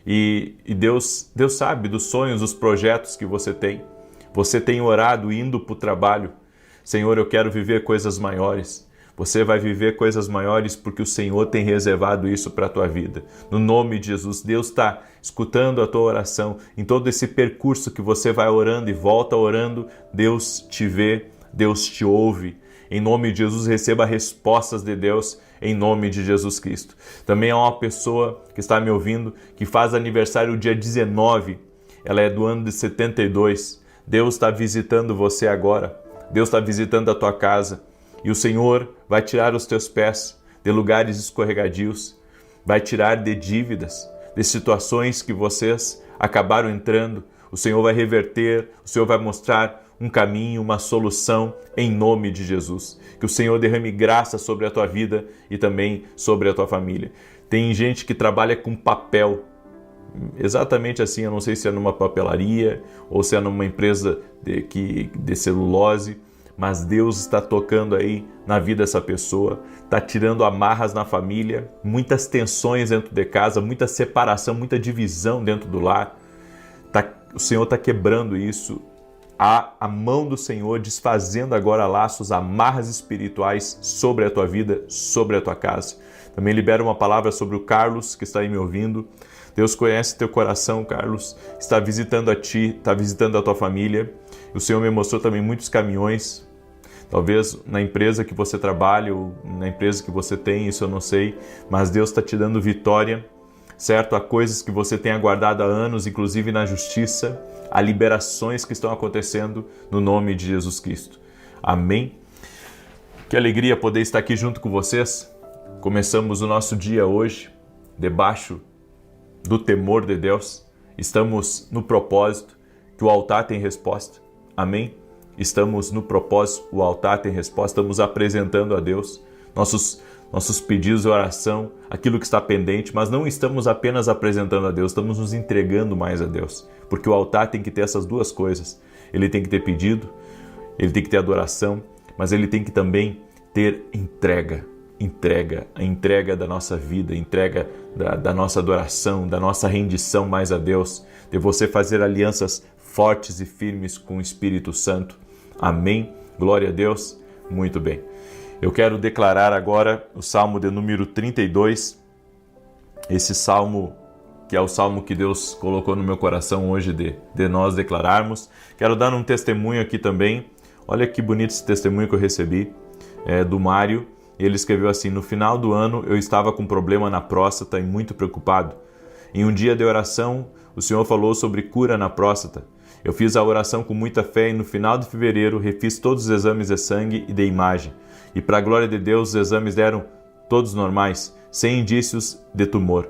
Speaker 1: e Deus sabe dos sonhos, dos projetos que você tem. Você tem orado indo para o trabalho. Senhor, eu quero viver coisas maiores. Você vai viver coisas maiores porque o Senhor tem reservado isso para a tua vida. No nome de Jesus, Deus está escutando a tua oração. Em todo esse percurso que você vai orando e volta orando, Deus te vê, Deus te ouve. Em nome de Jesus, receba respostas de Deus em nome de Jesus Cristo. Também há uma pessoa que está me ouvindo que faz aniversário dia 19. Ela é do ano de 72. Deus está visitando você agora. Deus está visitando a tua casa. E o Senhor vai tirar os teus pés de lugares escorregadios, vai tirar de dívidas, de situações que vocês acabaram entrando. O Senhor vai reverter, o Senhor vai mostrar um caminho, uma solução em nome de Jesus. Que o Senhor derrame graça sobre a tua vida e também sobre a tua família. Tem gente que trabalha com papel, exatamente assim, eu não sei se é numa papelaria ou se é numa empresa de celulose, mas Deus está tocando aí na vida dessa pessoa, está tirando amarras na família, muitas tensões dentro de casa, muita separação, muita divisão dentro do lar. O Senhor está quebrando isso. Há a mão do Senhor desfazendo agora laços, amarras espirituais sobre a tua vida, sobre a tua casa. Também libero uma palavra sobre o Carlos, que está aí me ouvindo. Deus conhece teu coração, Carlos, está visitando a ti, está visitando a tua família. O Senhor me mostrou também muitos caminhões, talvez na empresa que você trabalha ou na empresa que você tem, isso eu não sei, mas Deus está te dando vitória, certo? Há coisas que você tem aguardado há anos, inclusive na justiça, há liberações que estão acontecendo no nome de Jesus Cristo. Amém? Que alegria poder estar aqui junto com vocês. Começamos o nosso dia hoje, debaixo do temor de Deus. Estamos no propósito, que o altar tem resposta. Amém? Estamos no propósito, o altar tem resposta, estamos apresentando a Deus nossos pedidos de oração, aquilo que está pendente, mas não estamos apenas apresentando a Deus, estamos nos entregando mais a Deus, porque o altar tem que ter essas duas coisas. Ele tem que ter pedido, ele tem que ter adoração, mas ele tem que também ter a entrega da nossa vida, a entrega da nossa adoração, da nossa rendição mais a Deus, de você fazer alianças fortes e firmes com o Espírito Santo. Amém? Glória a Deus. Muito bem. Eu quero declarar agora o Salmo de número 32. Esse Salmo, que é o Salmo que Deus colocou no meu coração hoje de nós declararmos. Quero dar um testemunho aqui também. Olha que bonito esse testemunho que eu recebi do Mário. E ele escreveu assim: no final do ano eu estava com problema na próstata e muito preocupado. Em um dia de oração, o Senhor falou sobre cura na próstata. Eu fiz a oração com muita fé e no final de fevereiro refiz todos os exames de sangue e de imagem. E para a glória de Deus, os exames deram todos normais, sem indícios de tumor.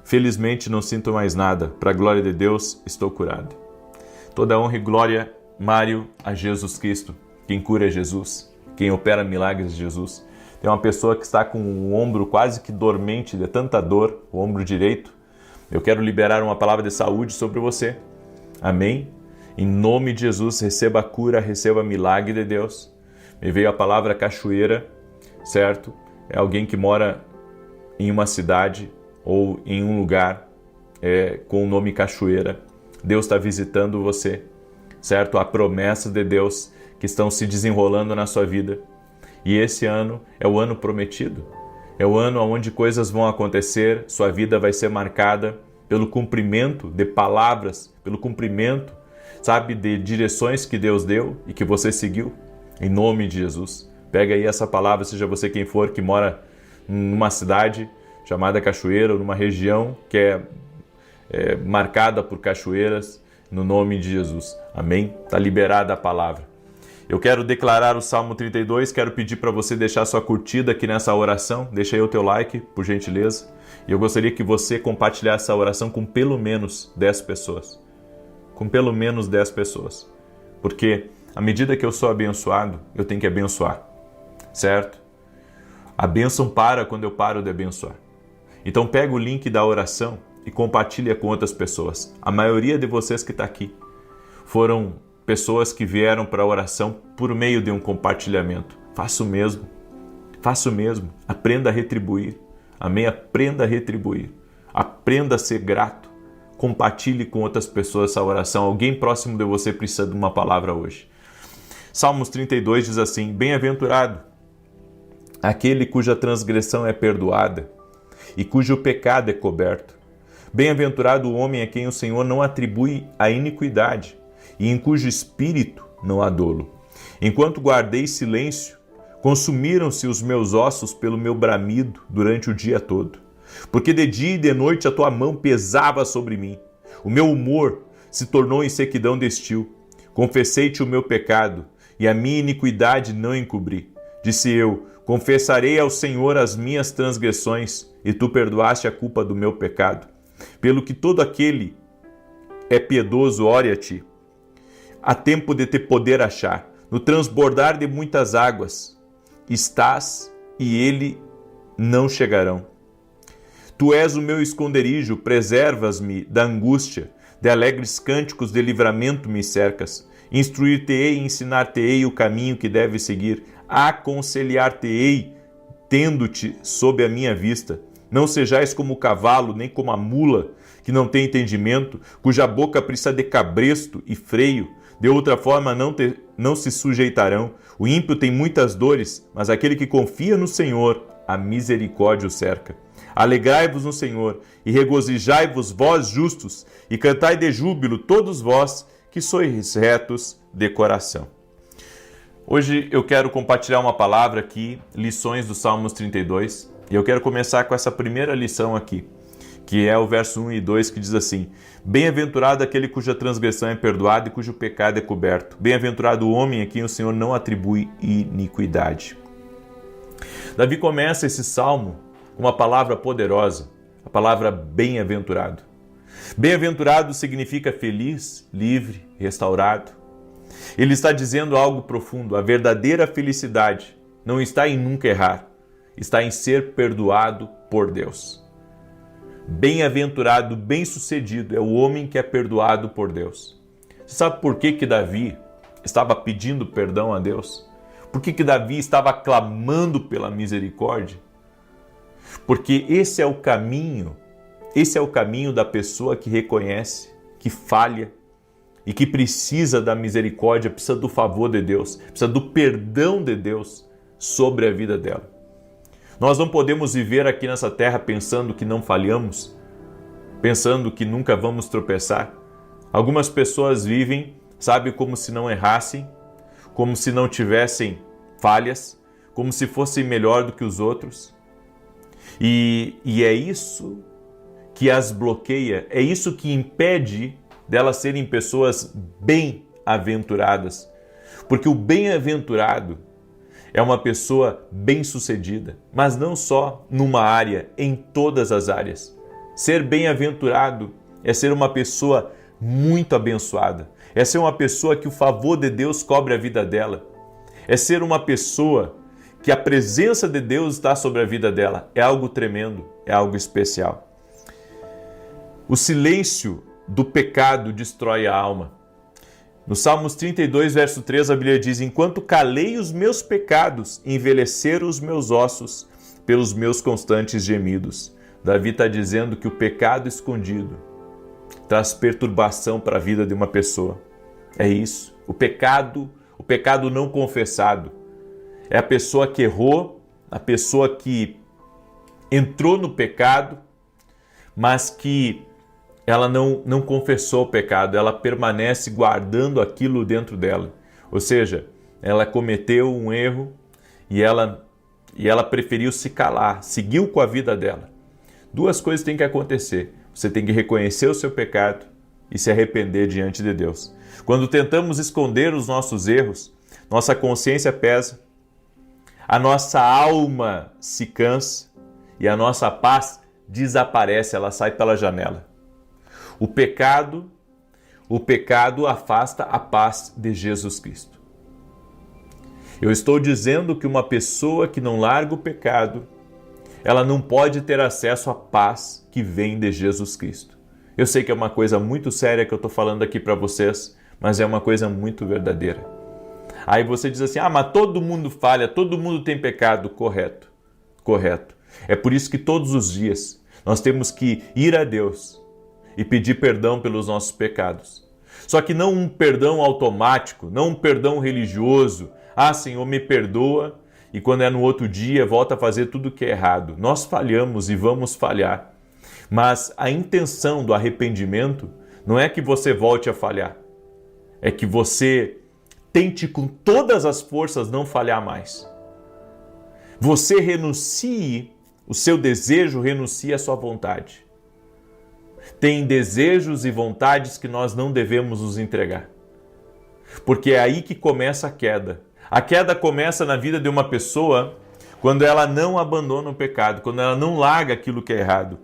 Speaker 1: Felizmente não sinto mais nada. Para a glória de Deus, estou curado. Toda honra e glória, Mário, a Jesus Cristo. Quem cura é Jesus. Quem opera milagres é Jesus. Tem uma pessoa que está com o ombro quase que dormente de tanta dor, o ombro direito. Eu quero liberar uma palavra de saúde sobre você. Amém? Em nome de Jesus, receba a cura, receba milagre de Deus. Me veio a palavra cachoeira, certo? É alguém que mora em uma cidade ou em um lugar com o nome cachoeira. Deus está visitando você, certo? Há promessas de Deus que estão se desenrolando na sua vida. E esse ano é o ano prometido. É o ano onde coisas vão acontecer, sua vida vai ser marcada pelo cumprimento de palavras, pelo cumprimento, sabe, de direções que Deus deu e que você seguiu. Em nome de Jesus. Pega aí essa palavra, seja você quem for, que mora numa cidade chamada Cachoeira, ou numa região que é marcada por cachoeiras, no nome de Jesus. Amém? Está liberada a palavra. Eu quero declarar o Salmo 32, quero pedir para você deixar sua curtida aqui nessa oração, deixa aí o teu like, por gentileza. E eu gostaria que você compartilhasse essa oração com pelo menos 10 pessoas. Com pelo menos 10 pessoas. Porque à medida que eu sou abençoado, eu tenho que abençoar. Certo? A bênção para quando eu paro de abençoar. Então pega o link da oração e compartilha com outras pessoas. A maioria de vocês que está aqui foram pessoas que vieram para a oração por meio de um compartilhamento. Faça o mesmo. Faça o mesmo. Aprenda a retribuir. Amém? Aprenda a retribuir. Aprenda a ser grato. Compartilhe com outras pessoas essa oração. Alguém próximo de você precisa de uma palavra hoje. Salmos 32 diz assim: bem-aventurado aquele cuja transgressão é perdoada e cujo pecado é coberto. Bem-aventurado o homem a quem o Senhor não atribui a iniquidade e em cujo espírito não há dolo. Enquanto guardei silêncio, consumiram-se os meus ossos pelo meu bramido durante o dia todo. Porque de dia e de noite a tua mão pesava sobre mim. O meu humor se tornou em sequidão de estio. Confessei-te o meu pecado e a minha iniquidade não encobri. Disse eu: confessarei ao Senhor as minhas transgressões, e tu perdoaste a culpa do meu pecado. Pelo que todo aquele é piedoso, ore a ti. Há tempo de te poder achar. No transbordar de muitas águas estás, e ele não chegarão. Tu és o meu esconderijo, preservas-me da angústia, de alegres cânticos de livramento me cercas. Instruir-te-ei e ensinar-te-ei o caminho que deves seguir. Aconselhar-te-ei, tendo-te sob a minha vista. Não sejais como o cavalo, nem como a mula, que não tem entendimento, cuja boca precisa de cabresto e freio. De outra forma não se sujeitarão. O ímpio tem muitas dores, mas aquele que confia no Senhor, a misericórdia o cerca. Alegrai-vos no Senhor e regozijai-vos vós justos, e cantai de júbilo todos vós que sois retos de coração. Hoje eu quero compartilhar uma palavra aqui, lições do Salmos 32, e eu quero começar com essa primeira lição aqui, que é o verso 1 e 2, que diz assim: bem-aventurado aquele cuja transgressão é perdoada e cujo pecado é coberto. Bem-aventurado o homem a quem o Senhor não atribui iniquidade. Davi começa esse salmo com uma palavra poderosa, a palavra bem-aventurado. Bem-aventurado significa feliz, livre, restaurado. Ele está dizendo algo profundo. A verdadeira felicidade não está em nunca errar, está em ser perdoado por Deus. Bem-aventurado, bem-sucedido é o homem que é perdoado por Deus. Você sabe por que Davi estava pedindo perdão a Deus? Por que Davi estava clamando pela misericórdia? Porque esse é o caminho da pessoa que reconhece, que falha e que precisa da misericórdia, precisa do favor de Deus, precisa do perdão de Deus sobre a vida dela. Nós não podemos viver aqui nessa terra pensando que não falhamos, pensando que nunca vamos tropeçar. Algumas pessoas vivem, sabe, como se não errassem, como se não tivessem falhas, como se fossem melhor do que os outros. E é isso que as bloqueia, é isso que impede delas serem pessoas bem-aventuradas. Porque o bem-aventurado é uma pessoa bem-sucedida, mas não só numa área, em todas as áreas. Ser bem-aventurado é ser uma pessoa muito abençoada, é ser uma pessoa que o favor de Deus cobre a vida dela, é ser uma pessoa que a presença de Deus está sobre a vida dela. É algo tremendo, é algo especial. O silêncio do pecado destrói a alma. No Salmos 32, verso 3, a Bíblia diz: enquanto calei os meus pecados, envelheceram os meus ossos pelos meus constantes gemidos. Davi está dizendo que o pecado escondido traz perturbação para a vida de uma pessoa. É isso. O pecado não confessado. É a pessoa que errou, a pessoa que entrou no pecado, mas que ela não confessou o pecado, ela permanece guardando aquilo dentro dela. Ou seja, ela cometeu um erro e ela preferiu se calar, seguiu com a vida dela. Duas coisas têm que acontecer. Você tem que reconhecer o seu pecado e se arrepender diante de Deus. Quando tentamos esconder os nossos erros, nossa consciência pesa, a nossa alma se cansa e a nossa paz desaparece, ela sai pela janela. O pecado afasta a paz de Jesus Cristo. Eu estou dizendo que uma pessoa que não larga o pecado, ela não pode ter acesso à paz que vem de Jesus Cristo. Eu sei que é uma coisa muito séria que eu estou falando aqui para vocês, mas é uma coisa muito verdadeira. Aí você diz assim, mas todo mundo falha, todo mundo tem pecado. Correto, correto. É por isso que todos os dias nós temos que ir a Deus e pedir perdão pelos nossos pecados. Só que não um perdão automático, não um perdão religioso. Senhor, me perdoa, e quando é no outro dia, volta a fazer tudo o que é errado. Nós falhamos e vamos falhar. Mas a intenção do arrependimento não é que você volte a falhar. É que você tente com todas as forças não falhar mais. Você renuncie, o seu desejo renuncie à sua vontade. Tem desejos e vontades que nós não devemos nos entregar. Porque é aí que começa a queda. A queda começa na vida de uma pessoa quando ela não abandona o pecado, quando ela não larga aquilo que é errado.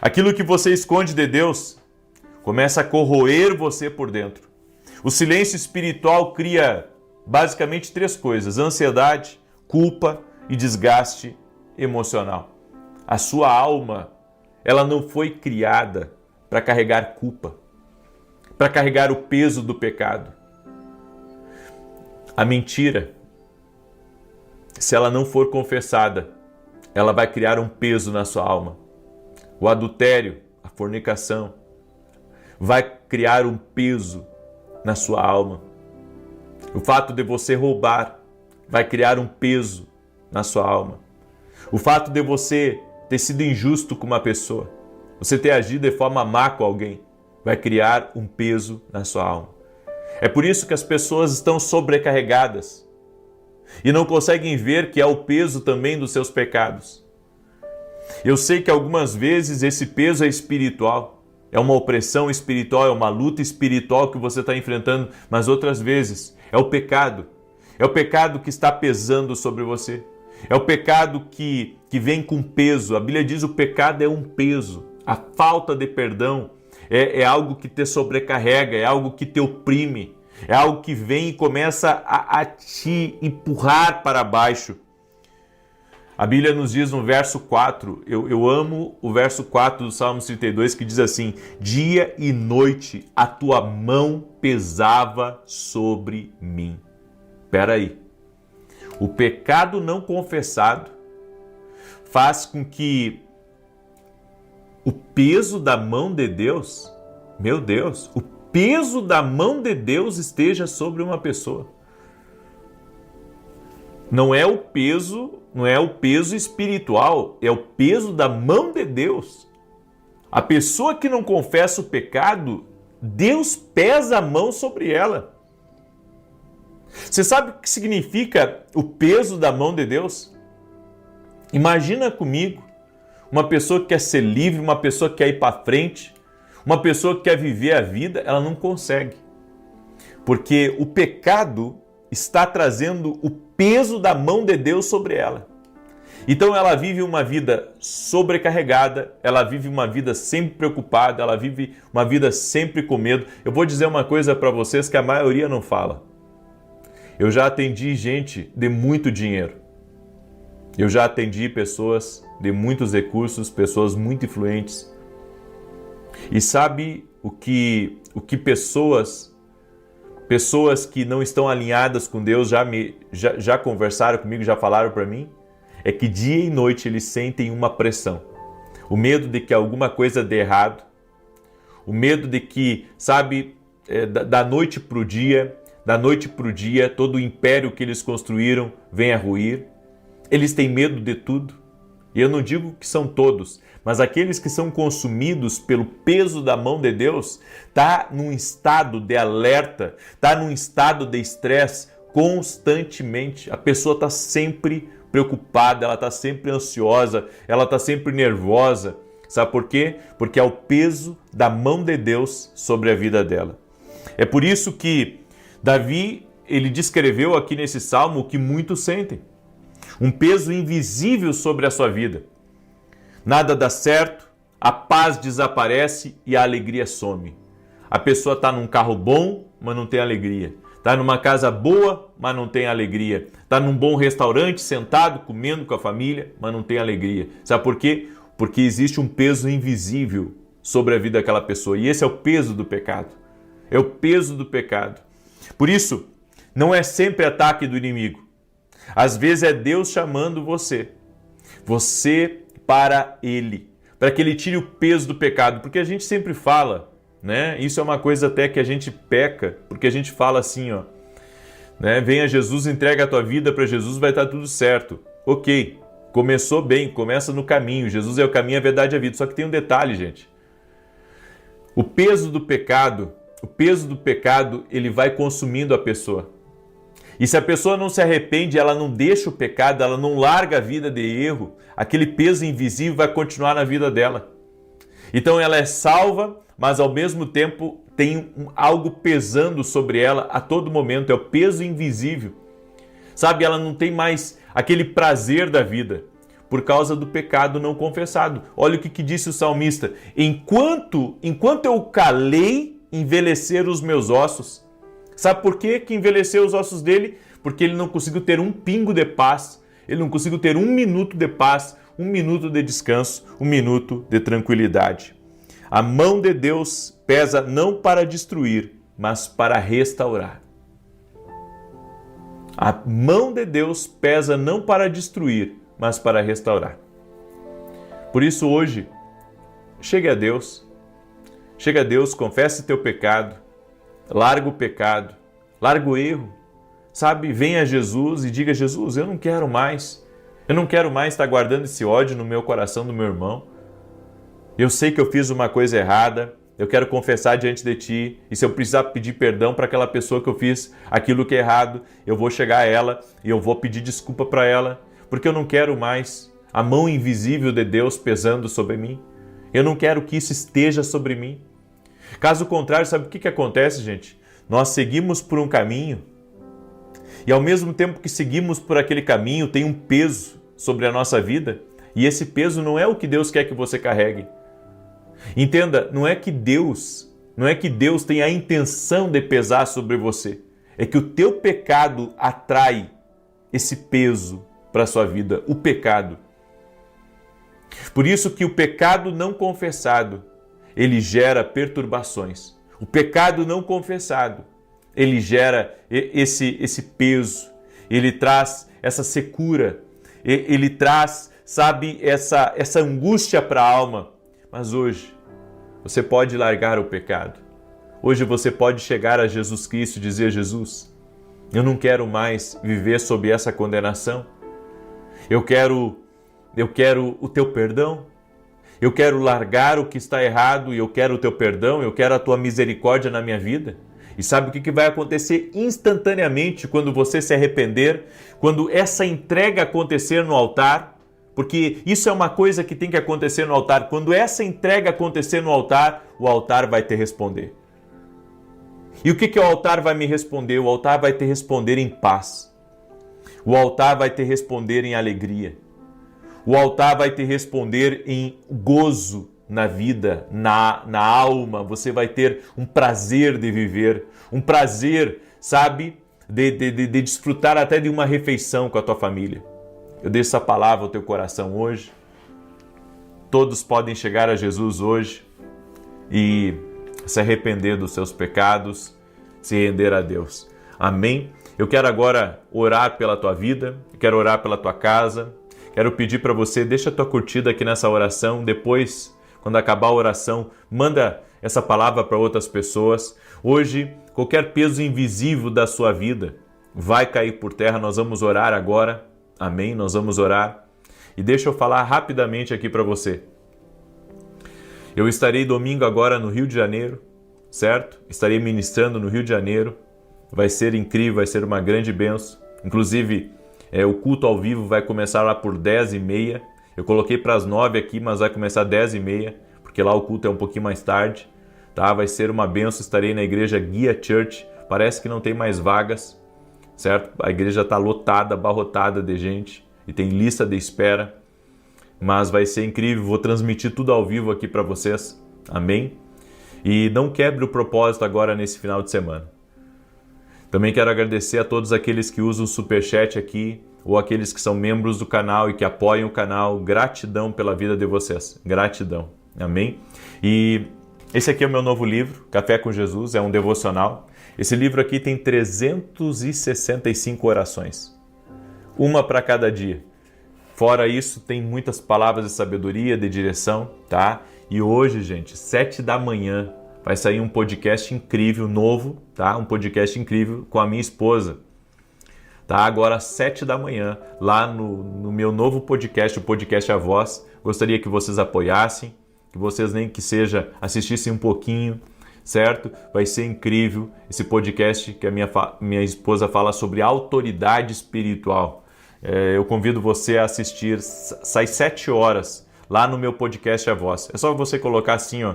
Speaker 1: Aquilo que você esconde de Deus começa a corroer você por dentro. O silêncio espiritual cria basicamente 3 coisas: ansiedade, culpa e desgaste emocional. A sua alma, ela não foi criada para carregar culpa, para carregar o peso do pecado. A mentira, se ela não for confessada, ela vai criar um peso na sua alma. O adultério, a fornicação, vai criar um peso na sua alma. O fato de você roubar vai criar um peso na sua alma. O fato de você ter sido injusto com uma pessoa, você ter agido de forma má com alguém, vai criar um peso na sua alma. É por isso que as pessoas estão sobrecarregadas e não conseguem ver que é o peso também dos seus pecados. Eu sei que algumas vezes esse peso é espiritual, é uma opressão espiritual, é uma luta espiritual que você está enfrentando, mas outras vezes é o pecado que está pesando sobre você, é o pecado que vem com peso. A Bíblia diz que o pecado é um peso, a falta de perdão é algo que te sobrecarrega, é algo que te oprime, é algo que vem e começa a te empurrar para baixo. A Bíblia nos diz no verso 4, eu amo o verso 4 do Salmo 32, que diz assim: dia e noite a tua mão pesava sobre mim. Espera aí. O pecado não confessado faz com que o peso da mão de Deus, meu Deus, o peso da mão de Deus esteja sobre uma pessoa. Não é o peso espiritual, é o peso da mão de Deus. A pessoa que não confessa o pecado, Deus pesa a mão sobre ela. Você sabe o que significa o peso da mão de Deus? Imagina comigo uma pessoa que quer ser livre, uma pessoa que quer ir para frente, uma pessoa que quer viver a vida, ela não consegue. Porque o pecado está trazendo o peso da mão de Deus sobre ela. Então ela vive uma vida sobrecarregada, ela vive uma vida sempre preocupada, ela vive uma vida sempre com medo. Eu vou dizer uma coisa para vocês que a maioria não fala. Eu já atendi gente de muito dinheiro. Eu já atendi pessoas de muitos recursos, pessoas muito influentes. E sabe o que pessoas que não estão alinhadas com Deus já conversaram comigo, já falaram para mim? É que dia e noite eles sentem uma pressão. O medo de que alguma coisa dê errado. O medo de que, sabe, da noite para o dia, todo o império que eles construíram venha a ruir. Eles têm medo de tudo. E eu não digo que são todos, mas aqueles que são consumidos pelo peso da mão de Deus, está num estado de alerta, está num estado de estresse constantemente. A pessoa está sempre preocupada, ela está sempre ansiosa, ela está sempre nervosa. Sabe por quê? Porque é o peso da mão de Deus sobre a vida dela. É por isso que Davi, ele descreveu aqui nesse salmo o que muitos sentem. Um peso invisível sobre a sua vida. Nada dá certo, a paz desaparece e a alegria some. A pessoa está num carro bom, mas não tem alegria. Está numa casa boa, mas não tem alegria. Está num bom restaurante, sentado, comendo com a família, mas não tem alegria. Sabe por quê? Porque existe um peso invisível sobre a vida daquela pessoa. E esse é o peso do pecado. É o peso do pecado. Por isso, não é sempre ataque do inimigo. Às vezes é Deus chamando você para Ele, para que Ele tire o peso do pecado. Porque a gente sempre fala, né? Isso é uma coisa até que a gente peca, porque a gente fala assim, ó, né? Venha Jesus, entrega a tua vida para Jesus, vai estar tudo certo. Ok, começou bem, começa no caminho. Jesus é o caminho, a verdade e a vida. Só que tem um detalhe, gente. O peso do pecado, ele vai consumindo a pessoa. E se a pessoa não se arrepende, ela não deixa o pecado, ela não larga a vida de erro, aquele peso invisível vai continuar na vida dela. Então ela é salva, mas ao mesmo tempo tem algo pesando sobre ela a todo momento, é o peso invisível. Sabe, ela não tem mais aquele prazer da vida por causa do pecado não confessado. Olha o que disse o salmista: enquanto eu calei, envelheceram os meus ossos. Sabe por quê que envelheceu os ossos dele? Porque ele não conseguiu ter um pingo de paz, ele não conseguiu ter um minuto de paz, um minuto de descanso, um minuto de tranquilidade. A mão de Deus pesa não para destruir, mas para restaurar. A mão de Deus pesa não para destruir, mas para restaurar. Por isso hoje, chegue a Deus, confesse teu pecado, larga o pecado, larga o erro, sabe? Venha a Jesus e diga: Jesus, eu não quero mais estar guardando esse ódio no meu coração do meu irmão. Eu sei que eu fiz uma coisa errada, eu quero confessar diante de Ti, e se eu precisar pedir perdão para aquela pessoa que eu fiz aquilo que é errado, eu vou chegar a ela e eu vou pedir desculpa para ela, porque eu não quero mais a mão invisível de Deus pesando sobre mim. Eu não quero que isso esteja sobre mim. Caso contrário, sabe o que acontece, gente? Nós seguimos por um caminho e ao mesmo tempo que seguimos por aquele caminho tem um peso sobre a nossa vida e esse peso não é o que Deus quer que você carregue. Entenda, não é que Deus tem a intenção de pesar sobre você. É que o teu pecado atrai esse peso para a sua vida, o pecado. Por isso que o pecado não confessado, ele gera perturbações. O pecado não confessado, ele gera esse peso, ele traz essa secura, ele traz, sabe, essa angústia para a alma. Mas hoje, você pode largar o pecado. Hoje você pode chegar a Jesus Cristo e dizer: Jesus, eu não quero mais viver sob essa condenação. Eu quero o teu perdão. Eu quero largar o que está errado e eu quero o teu perdão, eu quero a tua misericórdia na minha vida. E sabe o que vai acontecer instantaneamente quando você se arrepender? Quando essa entrega acontecer no altar? Porque isso é uma coisa que tem que acontecer no altar. Quando essa entrega acontecer no altar, o altar vai te responder. E o que o altar vai me responder? O altar vai te responder em paz. O altar vai te responder em alegria. O altar vai te responder em gozo na vida, na alma. Você vai ter um prazer de viver, um prazer, sabe, de desfrutar até de uma refeição com a tua família. Eu deixo essa palavra ao teu coração hoje. Todos podem chegar a Jesus hoje e se arrepender dos seus pecados, se render a Deus. Amém? Eu quero agora orar pela tua vida, quero orar pela tua casa, quero pedir para você, deixa a tua curtida aqui nessa oração, depois, quando acabar a oração, manda essa palavra para outras pessoas. Hoje, qualquer peso invisível da sua vida vai cair por terra, nós vamos orar agora, amém? Nós vamos orar. E deixa eu falar rapidamente aqui para você. Eu estarei domingo agora no Rio de Janeiro, certo? Estarei ministrando no Rio de Janeiro. Vai ser incrível, vai ser uma grande bênção. Inclusive, o culto ao vivo vai começar lá por 10h30. Eu coloquei para as 9 aqui, mas vai começar 10h30, porque lá o culto é um pouquinho mais tarde. Tá? Vai ser uma bênção, estarei na igreja Guia Church. Parece que não tem mais vagas, certo? A igreja está lotada, abarrotada de gente e tem lista de espera. Mas vai ser incrível, vou transmitir tudo ao vivo aqui para vocês, amém? E não quebre o propósito agora nesse final de semana. Também quero agradecer a todos aqueles que usam o Superchat aqui, ou aqueles que são membros do canal e que apoiam o canal. Gratidão pela vida de vocês, gratidão, amém? E esse aqui é o meu novo livro, Café com Jesus, é um devocional. Esse livro aqui tem 365 orações, uma para cada dia. Fora isso, tem muitas palavras de sabedoria, de direção, tá? E hoje, gente, 7 da manhã, vai sair um podcast incrível, novo, tá? Um podcast incrível com a minha esposa, tá? Agora, 7 da manhã, lá no meu novo podcast, o Podcast A Voz. Gostaria que vocês apoiassem, que vocês nem que seja assistissem um pouquinho, certo? Vai ser incrível esse podcast que a minha esposa fala sobre autoridade espiritual. Eu convido você a assistir, sai 7 horas lá no meu podcast A Voz. É só você colocar assim, ó,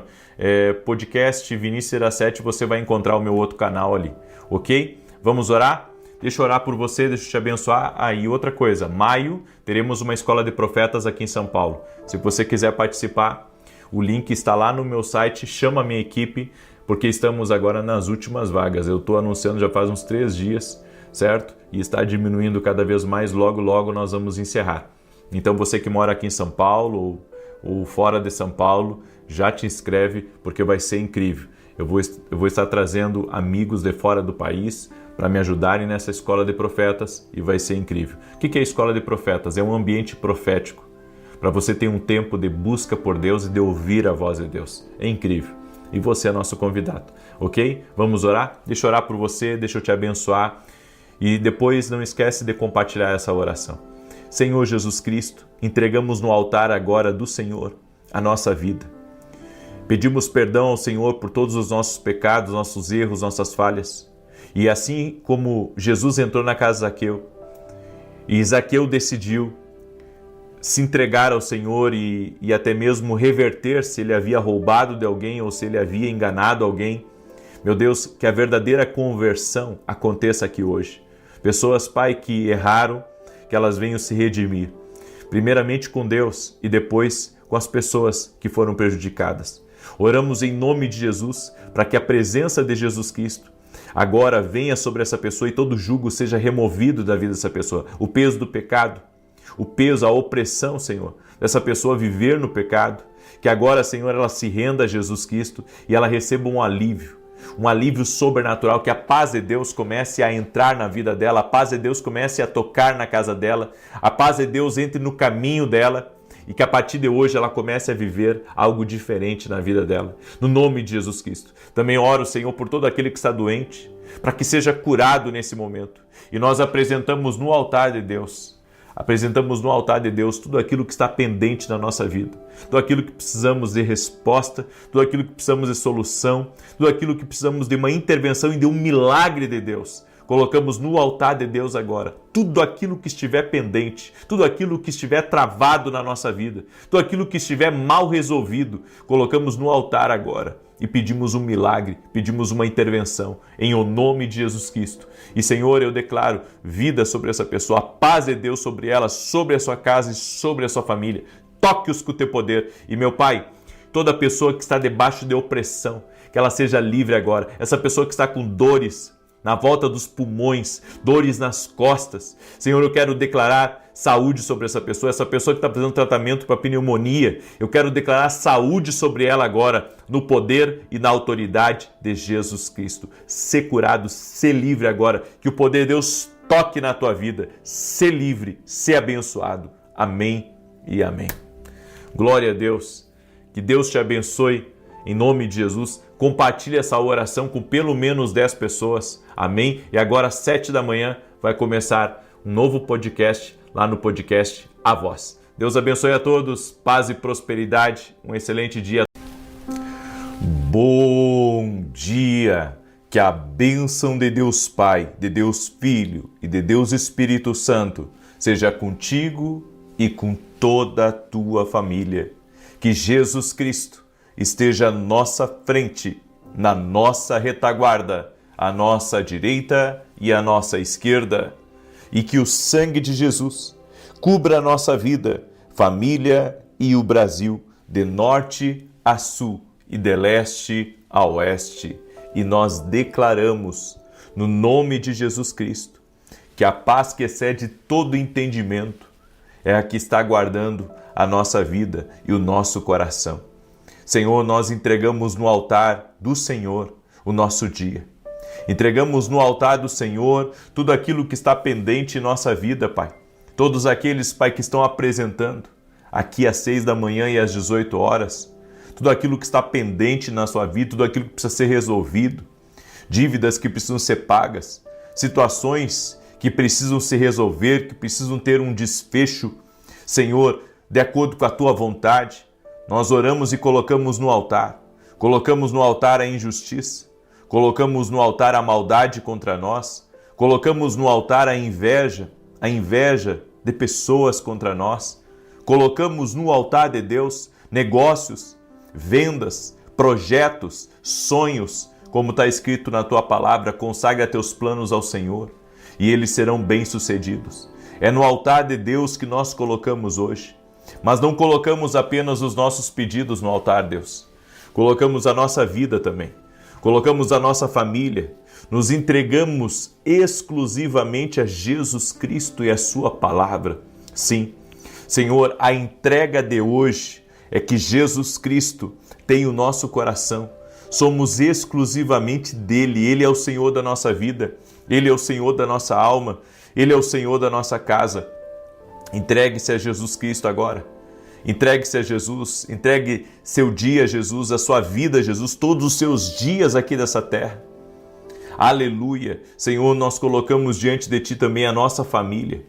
Speaker 1: podcast Vinícius Iracete, você vai encontrar o meu outro canal ali, ok? Vamos orar? Deixa eu orar por você, deixa eu te abençoar. E outra coisa, maio teremos uma escola de profetas aqui em São Paulo. Se você quiser participar, o link está lá no meu site, chama a minha equipe, porque estamos agora nas últimas vagas. Eu estou anunciando já faz uns 3 dias, certo? E está diminuindo cada vez mais, logo nós vamos encerrar. Então você que mora aqui em São Paulo ou fora de São Paulo, já te inscreve porque vai ser incrível. Eu vou estar trazendo amigos de fora do país para me ajudarem nessa escola de profetas e vai ser incrível. O que é a escola de profetas? É um ambiente profético para você ter um tempo de busca por Deus e de ouvir a voz de Deus. É incrível. E você é nosso convidado, ok? Vamos orar? Deixa eu orar por você, deixa eu te abençoar. E depois não esquece de compartilhar essa oração. Senhor Jesus Cristo, entregamos no altar agora do Senhor a nossa vida. Pedimos perdão ao Senhor por todos os nossos pecados, nossos erros, nossas falhas. E assim como Jesus entrou na casa de Zaqueu, e Zaqueu decidiu se entregar ao Senhor e até mesmo reverter se ele havia roubado de alguém ou se ele havia enganado alguém. Meu Deus, que a verdadeira conversão aconteça aqui hoje. Pessoas, Pai, que erraram, que elas venham se redimir. Primeiramente com Deus e depois com as pessoas que foram prejudicadas. Oramos em nome de Jesus para que a presença de Jesus Cristo agora venha sobre essa pessoa e todo jugo seja removido da vida dessa pessoa. O peso do pecado, o peso, a opressão, Senhor, dessa pessoa viver no pecado. Que agora, Senhor, ela se renda a Jesus Cristo e ela receba um alívio sobrenatural, que a paz de Deus comece a entrar na vida dela, a paz de Deus comece a tocar na casa dela, a paz de Deus entre no caminho dela e que a partir de hoje ela comece a viver algo diferente na vida dela. No nome de Jesus Cristo. Também oro, Senhor, por todo aquele que está doente, para que seja curado nesse momento. E nós apresentamos no altar de Deus Apresentamos no altar de Deus tudo aquilo que está pendente na nossa vida, tudo aquilo que precisamos de resposta, tudo aquilo que precisamos de solução, tudo aquilo que precisamos de uma intervenção e de um milagre de Deus. Colocamos no altar de Deus agora tudo aquilo que estiver pendente, tudo aquilo que estiver travado na nossa vida, tudo aquilo que estiver mal resolvido, colocamos no altar agora e pedimos um milagre, pedimos uma intervenção em o nome de Jesus Cristo. E Senhor, eu declaro vida sobre essa pessoa, a paz de Deus sobre ela, sobre a sua casa e sobre a sua família. Toque-os com o teu poder. E meu Pai, toda pessoa que está debaixo de opressão, que ela seja livre agora. Essa pessoa que está com dores na volta dos pulmões, dores nas costas. Senhor, eu quero declarar saúde sobre essa pessoa que está fazendo tratamento para pneumonia. Eu quero declarar saúde sobre ela agora, no poder e na autoridade de Jesus Cristo. Ser curado, ser livre agora. Que o poder de Deus toque na tua vida. Ser livre, ser abençoado. Amém e amém. Glória a Deus. Que Deus te abençoe. Em nome de Jesus, compartilhe essa oração com pelo menos 10 pessoas. Amém? E agora às 7 da manhã vai começar um novo podcast lá no podcast A Voz. Deus abençoe a todos, paz e prosperidade, um excelente dia. Bom dia! Que a bênção de Deus Pai, de Deus Filho e de Deus Espírito Santo seja contigo e com toda a tua família. Que Jesus Cristo esteja à nossa frente, na nossa retaguarda, à nossa direita e à nossa esquerda. E que o sangue de Jesus cubra a nossa vida, família e o Brasil, de norte a sul e de leste a oeste. E nós declaramos, no nome de Jesus Cristo, que a paz que excede todo entendimento é a que está guardando a nossa vida e o nosso coração. Senhor, nós entregamos no altar do Senhor o nosso dia. Entregamos no altar do Senhor tudo aquilo que está pendente em nossa vida, Pai. Todos aqueles, Pai, que estão apresentando aqui às 6 da manhã e às 18 horas, tudo aquilo que está pendente na sua vida, tudo aquilo que precisa ser resolvido, dívidas que precisam ser pagas, situações que precisam se resolver, que precisam ter um desfecho, Senhor, de acordo com a Tua vontade. Nós oramos e colocamos no altar a injustiça, colocamos no altar a maldade contra nós, colocamos no altar a inveja de pessoas contra nós, colocamos no altar de Deus negócios, vendas, projetos, sonhos, como está escrito na Tua palavra, consagra teus planos ao Senhor e eles serão bem-sucedidos. É no altar de Deus que nós colocamos hoje. Mas não colocamos apenas os nossos pedidos no altar, Deus. Colocamos a nossa vida também. Colocamos a nossa família. Nos entregamos exclusivamente a Jesus Cristo e a Sua palavra. Sim, Senhor, a entrega de hoje é que Jesus Cristo tem o nosso coração. Somos exclusivamente dele. Ele é o Senhor da nossa vida. Ele é o Senhor da nossa alma. Ele é o Senhor da nossa casa. Entregue-se a Jesus Cristo agora. Entregue-se a Jesus. Entregue seu dia a Jesus, a sua vida a Jesus, todos os seus dias aqui dessa terra. Aleluia. Senhor, nós colocamos diante de Ti também a nossa família,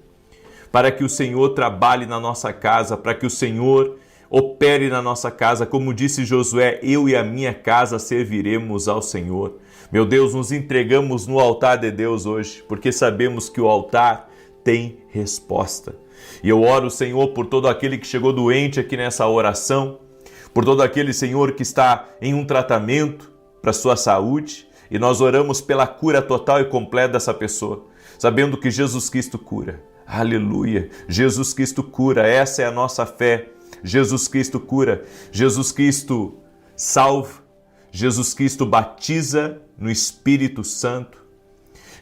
Speaker 1: para que o Senhor trabalhe na nossa casa, para que o Senhor opere na nossa casa. Como disse Josué, eu e a minha casa serviremos ao Senhor. Meu Deus, nos entregamos no altar de Deus hoje, porque sabemos que o altar tem resposta. E eu oro, Senhor, por todo aquele que chegou doente aqui nessa oração, por todo aquele, Senhor, que está em um tratamento para a sua saúde, e nós oramos pela cura total e completa dessa pessoa, sabendo que Jesus Cristo cura. Aleluia! Jesus Cristo cura, essa é a nossa fé. Jesus Cristo cura, Jesus Cristo salva, Jesus Cristo batiza no Espírito Santo,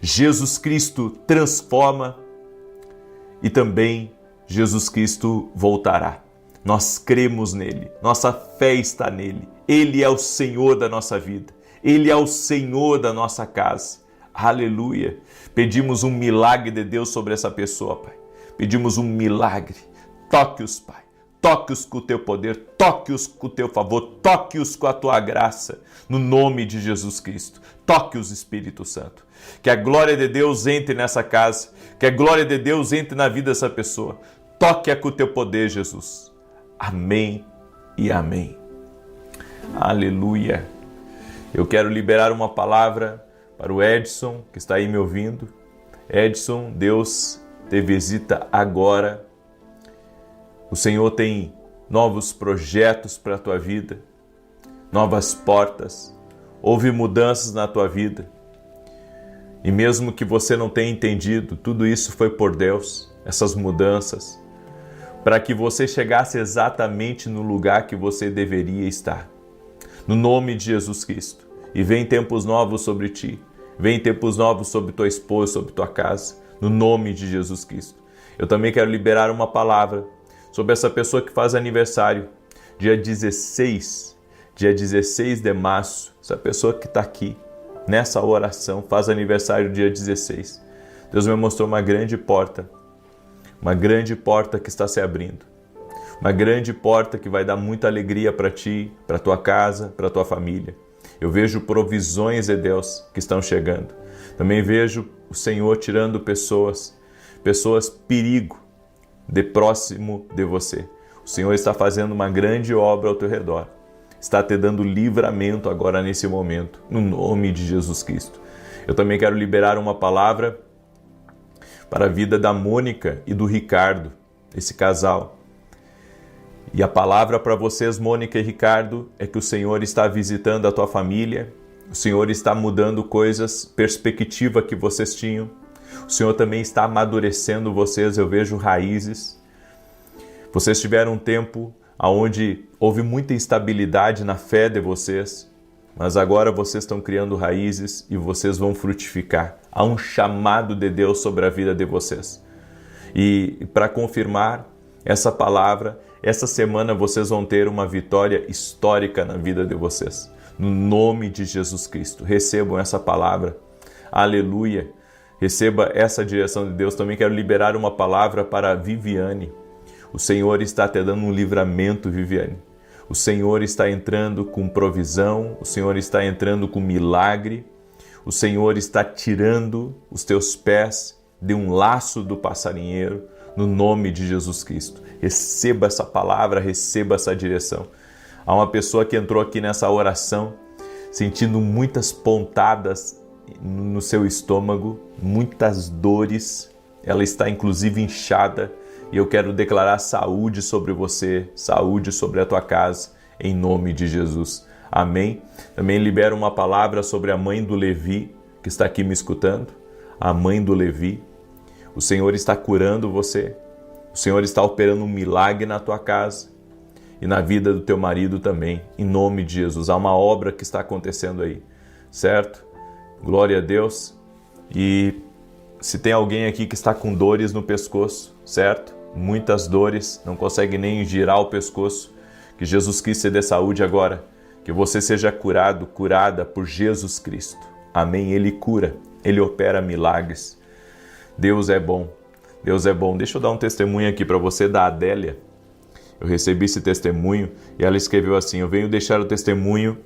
Speaker 1: Jesus Cristo transforma e também Jesus Cristo voltará. Nós cremos nele, nossa fé está nele. Ele é o Senhor da nossa vida, Ele é o Senhor da nossa casa. Aleluia! Pedimos um milagre de Deus sobre essa pessoa, Pai. Pedimos um milagre. Toque-os, Pai. Toque-os com o Teu poder, toque-os com o Teu favor, toque-os com a Tua graça, no nome de Jesus Cristo. Toque-os, Espírito Santo. Que a glória de Deus entre nessa casa, que a glória de Deus entre na vida dessa pessoa. Toque-a com o teu poder, Jesus. Amém e amém. Aleluia. Eu quero liberar uma palavra para o Edson, que está aí me ouvindo. Edson, Deus te visita agora. O Senhor tem novos projetos para a tua vida, novas portas. Houve mudanças na tua vida. E mesmo que você não tenha entendido, tudo isso foi por Deus, essas mudanças, para que você chegasse exatamente no lugar que você deveria estar. No nome de Jesus Cristo. E vem tempos novos sobre ti. Vem tempos novos sobre tua esposa, sobre tua casa. No nome de Jesus Cristo. Eu também quero liberar uma palavra sobre essa pessoa que faz aniversário. Dia 16 de março. Essa pessoa que está aqui, nessa oração, faz aniversário dia 16. Deus me mostrou uma grande porta que está se abrindo. Uma grande porta que vai dar muita alegria para ti, para tua casa, para tua família. Eu vejo provisões de Deus que estão chegando. Também vejo o Senhor tirando pessoas perigo de próximo de você. O Senhor está fazendo uma grande obra ao teu redor. Está te dando livramento agora nesse momento, no nome de Jesus Cristo. Eu também quero liberar uma palavra para a vida da Mônica e do Ricardo, esse casal. E a palavra para vocês, Mônica e Ricardo, é que o Senhor está visitando a tua família, o Senhor está mudando coisas, perspectiva que vocês tinham. O Senhor também está amadurecendo vocês, eu vejo raízes. Vocês tiveram um tempo onde houve muita instabilidade na fé de vocês, mas agora vocês estão criando raízes e vocês vão frutificar. Há um chamado de Deus sobre a vida de vocês. E para confirmar essa palavra, essa semana vocês vão ter uma vitória histórica na vida de vocês. No nome de Jesus Cristo. Recebam essa palavra. Aleluia. Receba essa direção de Deus. Também quero liberar uma palavra para a Viviane. O Senhor está te dando um livramento, Viviane. O Senhor está entrando com provisão. O Senhor está entrando com milagre. O Senhor está tirando os teus pés de um laço do passarinheiro. No nome de Jesus Cristo. Receba essa palavra, receba essa direção. Há uma pessoa que entrou aqui nessa oração sentindo muitas pontadas no seu estômago, muitas dores. Ela está inclusive inchada e eu quero declarar saúde sobre você, saúde sobre a tua casa, em nome de Jesus. Amém? Também libero uma palavra sobre a mãe do Levi, que está aqui me escutando. A mãe do Levi. O Senhor está curando você. O Senhor está operando um milagre na tua casa e na vida do teu marido também, em nome de Jesus. Há uma obra que está acontecendo aí, certo? Glória a Deus. E se tem alguém aqui que está com dores no pescoço, certo? Muitas dores, não consegue nem girar o pescoço, que Jesus Cristo te dê saúde agora, que você seja curado, curada por Jesus Cristo. Amém? Ele cura, Ele opera milagres. Deus é bom, Deus é bom. Deixa eu dar um testemunho aqui para você da Adélia. Eu recebi esse testemunho e ela escreveu assim: eu venho deixar o testemunho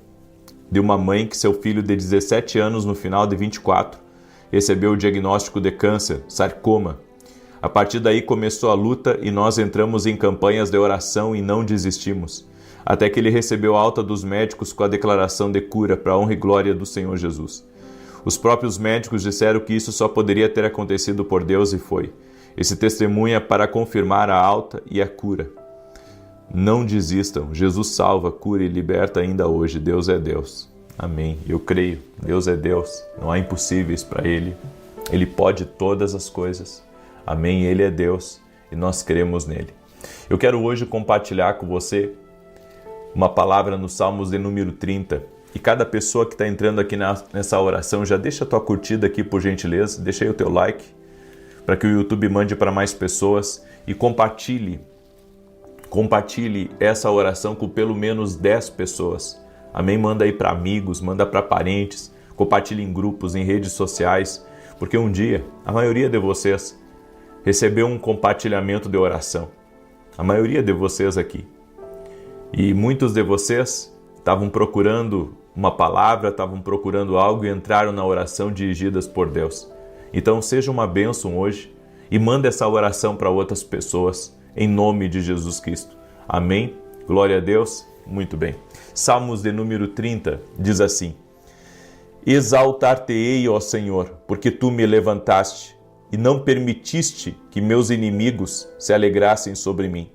Speaker 1: de uma mãe que seu filho de 17 anos, no final de 24, recebeu o diagnóstico de câncer, sarcoma. A partir daí começou a luta e nós entramos em campanhas de oração e não desistimos, até que ele recebeu alta dos médicos com a declaração de cura para a honra e glória do Senhor Jesus. Os próprios médicos disseram que isso só poderia ter acontecido por Deus e foi. Esse testemunho é para confirmar a alta e a cura. Não desistam. Jesus salva, cura e liberta ainda hoje. Deus é Deus. Amém. Eu creio. Deus é Deus. Não há impossíveis para Ele. Ele pode todas as coisas. Amém. Ele é Deus e nós cremos nele. Eu quero hoje compartilhar com você uma palavra no Salmos de número 30. E cada pessoa que está entrando aqui nessa oração, já deixa a tua curtida aqui, por gentileza. Deixa aí o teu like, para que o YouTube mande para mais pessoas. E compartilhe essa oração com pelo menos 10 pessoas. Amém? Manda aí para amigos, manda para parentes. Compartilhe em grupos, em redes sociais. Porque um dia, a maioria de vocês recebeu um compartilhamento de oração. A maioria de vocês aqui. E muitos de vocês estavam procurando uma palavra, estavam procurando algo e entraram na oração dirigidas por Deus. Então seja uma bênção hoje e manda essa oração para outras pessoas, em nome de Jesus Cristo. Amém? Glória a Deus. Muito bem. Salmos de número 30 diz assim: Exaltar-te-ei, ó Senhor, porque tu me levantaste e não permitiste que meus inimigos se alegrassem sobre mim.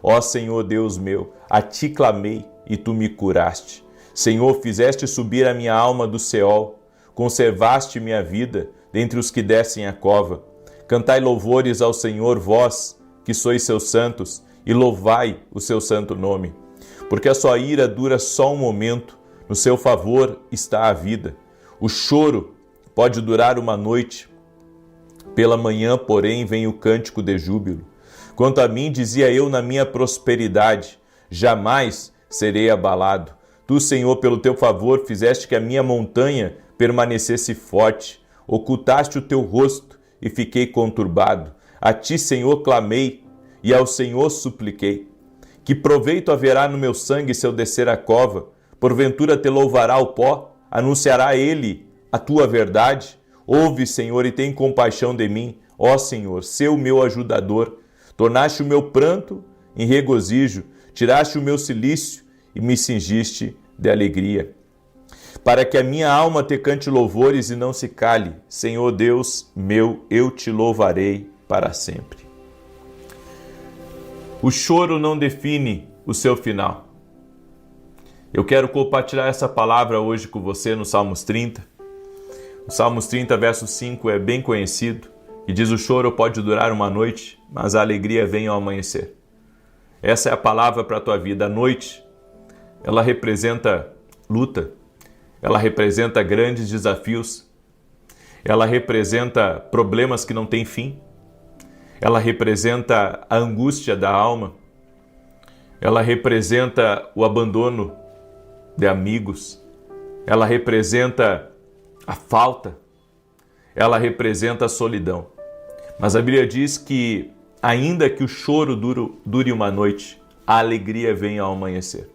Speaker 1: Ó Senhor Deus meu, a ti clamei e tu me curaste. Senhor, fizeste subir a minha alma do Seol, conservaste minha vida dentre os que descem a cova. Cantai louvores ao Senhor, vós, que sois seus santos, e louvai o seu santo nome. Porque a sua ira dura só um momento, no seu favor está a vida. O choro pode durar uma noite, pela manhã, porém, vem o cântico de júbilo. Quanto a mim, dizia eu na minha prosperidade, jamais serei abalado. Tu, Senhor, pelo teu favor, fizeste que a minha montanha permanecesse forte. Ocultaste o teu rosto e fiquei conturbado. A ti, Senhor, clamei e ao Senhor supliquei. Que proveito haverá no meu sangue se eu descer a cova? Porventura te louvará o pó? Anunciará ele a tua verdade? Ouve, Senhor, e tem compaixão de mim. Ó Senhor, sê o meu ajudador. Tornaste o meu pranto em regozijo, tiraste o meu cilício e me cingiste de alegria. Para que a minha alma te cante louvores e não se cale, Senhor Deus meu, eu te louvarei para sempre. O choro não define o seu final. Eu quero compartilhar essa palavra hoje com você no Salmos 30. O Salmos 30, verso 5 é bem conhecido e diz: o choro pode durar uma noite, mas a alegria vem ao amanhecer. Essa é a palavra para a tua vida. A noite, ela representa luta, ela representa grandes desafios, ela representa problemas que não têm fim, ela representa a angústia da alma, ela representa o abandono de amigos, ela representa a falta, ela representa a solidão. Mas a Bíblia diz que, ainda que o choro dure uma noite, a alegria vem ao amanhecer.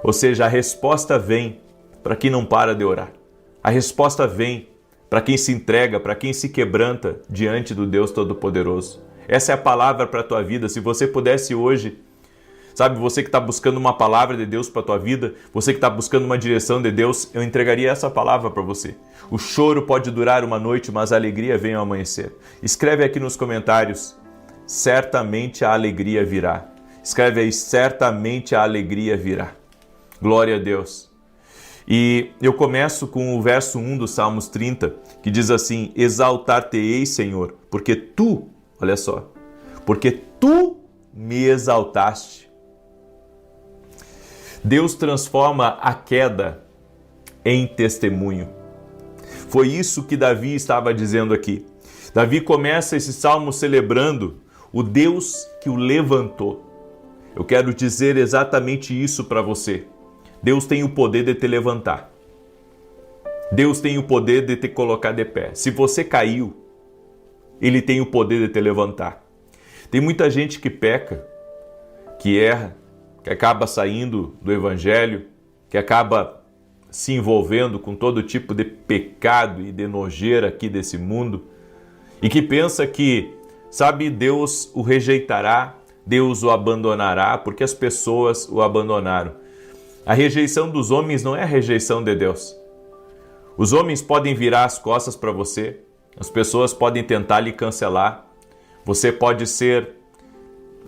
Speaker 1: Ou seja, a resposta vem para quem não para de orar. A resposta vem para quem se entrega, para quem se quebranta diante do Deus Todo-Poderoso. Essa é a palavra para a tua vida. Se você pudesse hoje, sabe, você que está buscando uma palavra de Deus para a tua vida, você que está buscando uma direção de Deus, eu entregaria essa palavra para você. O choro pode durar uma noite, mas a alegria vem ao amanhecer. Escreve aqui nos comentários: certamente a alegria virá. Escreve aí: certamente a alegria virá. Glória a Deus. E eu começo com o verso 1 do Salmos 30, que diz assim: exaltar-te-ei, Senhor, porque tu, olha só, porque tu me exaltaste. Deus transforma a queda em testemunho. Foi isso que Davi estava dizendo aqui. Davi começa esse salmo celebrando o Deus que o levantou. Eu quero dizer exatamente isso para você. Deus tem o poder de te levantar. Deus tem o poder de te colocar de pé. Se você caiu, Ele tem o poder de te levantar. Tem muita gente que peca, que erra, que acaba saindo do Evangelho, que acaba se envolvendo com todo tipo de pecado e de nojeira aqui desse mundo, e que pensa que, sabe, Deus o rejeitará, Deus o abandonará, porque as pessoas o abandonaram. A rejeição dos homens não é a rejeição de Deus. Os homens podem virar as costas para você, as pessoas podem tentar lhe cancelar, você pode ser,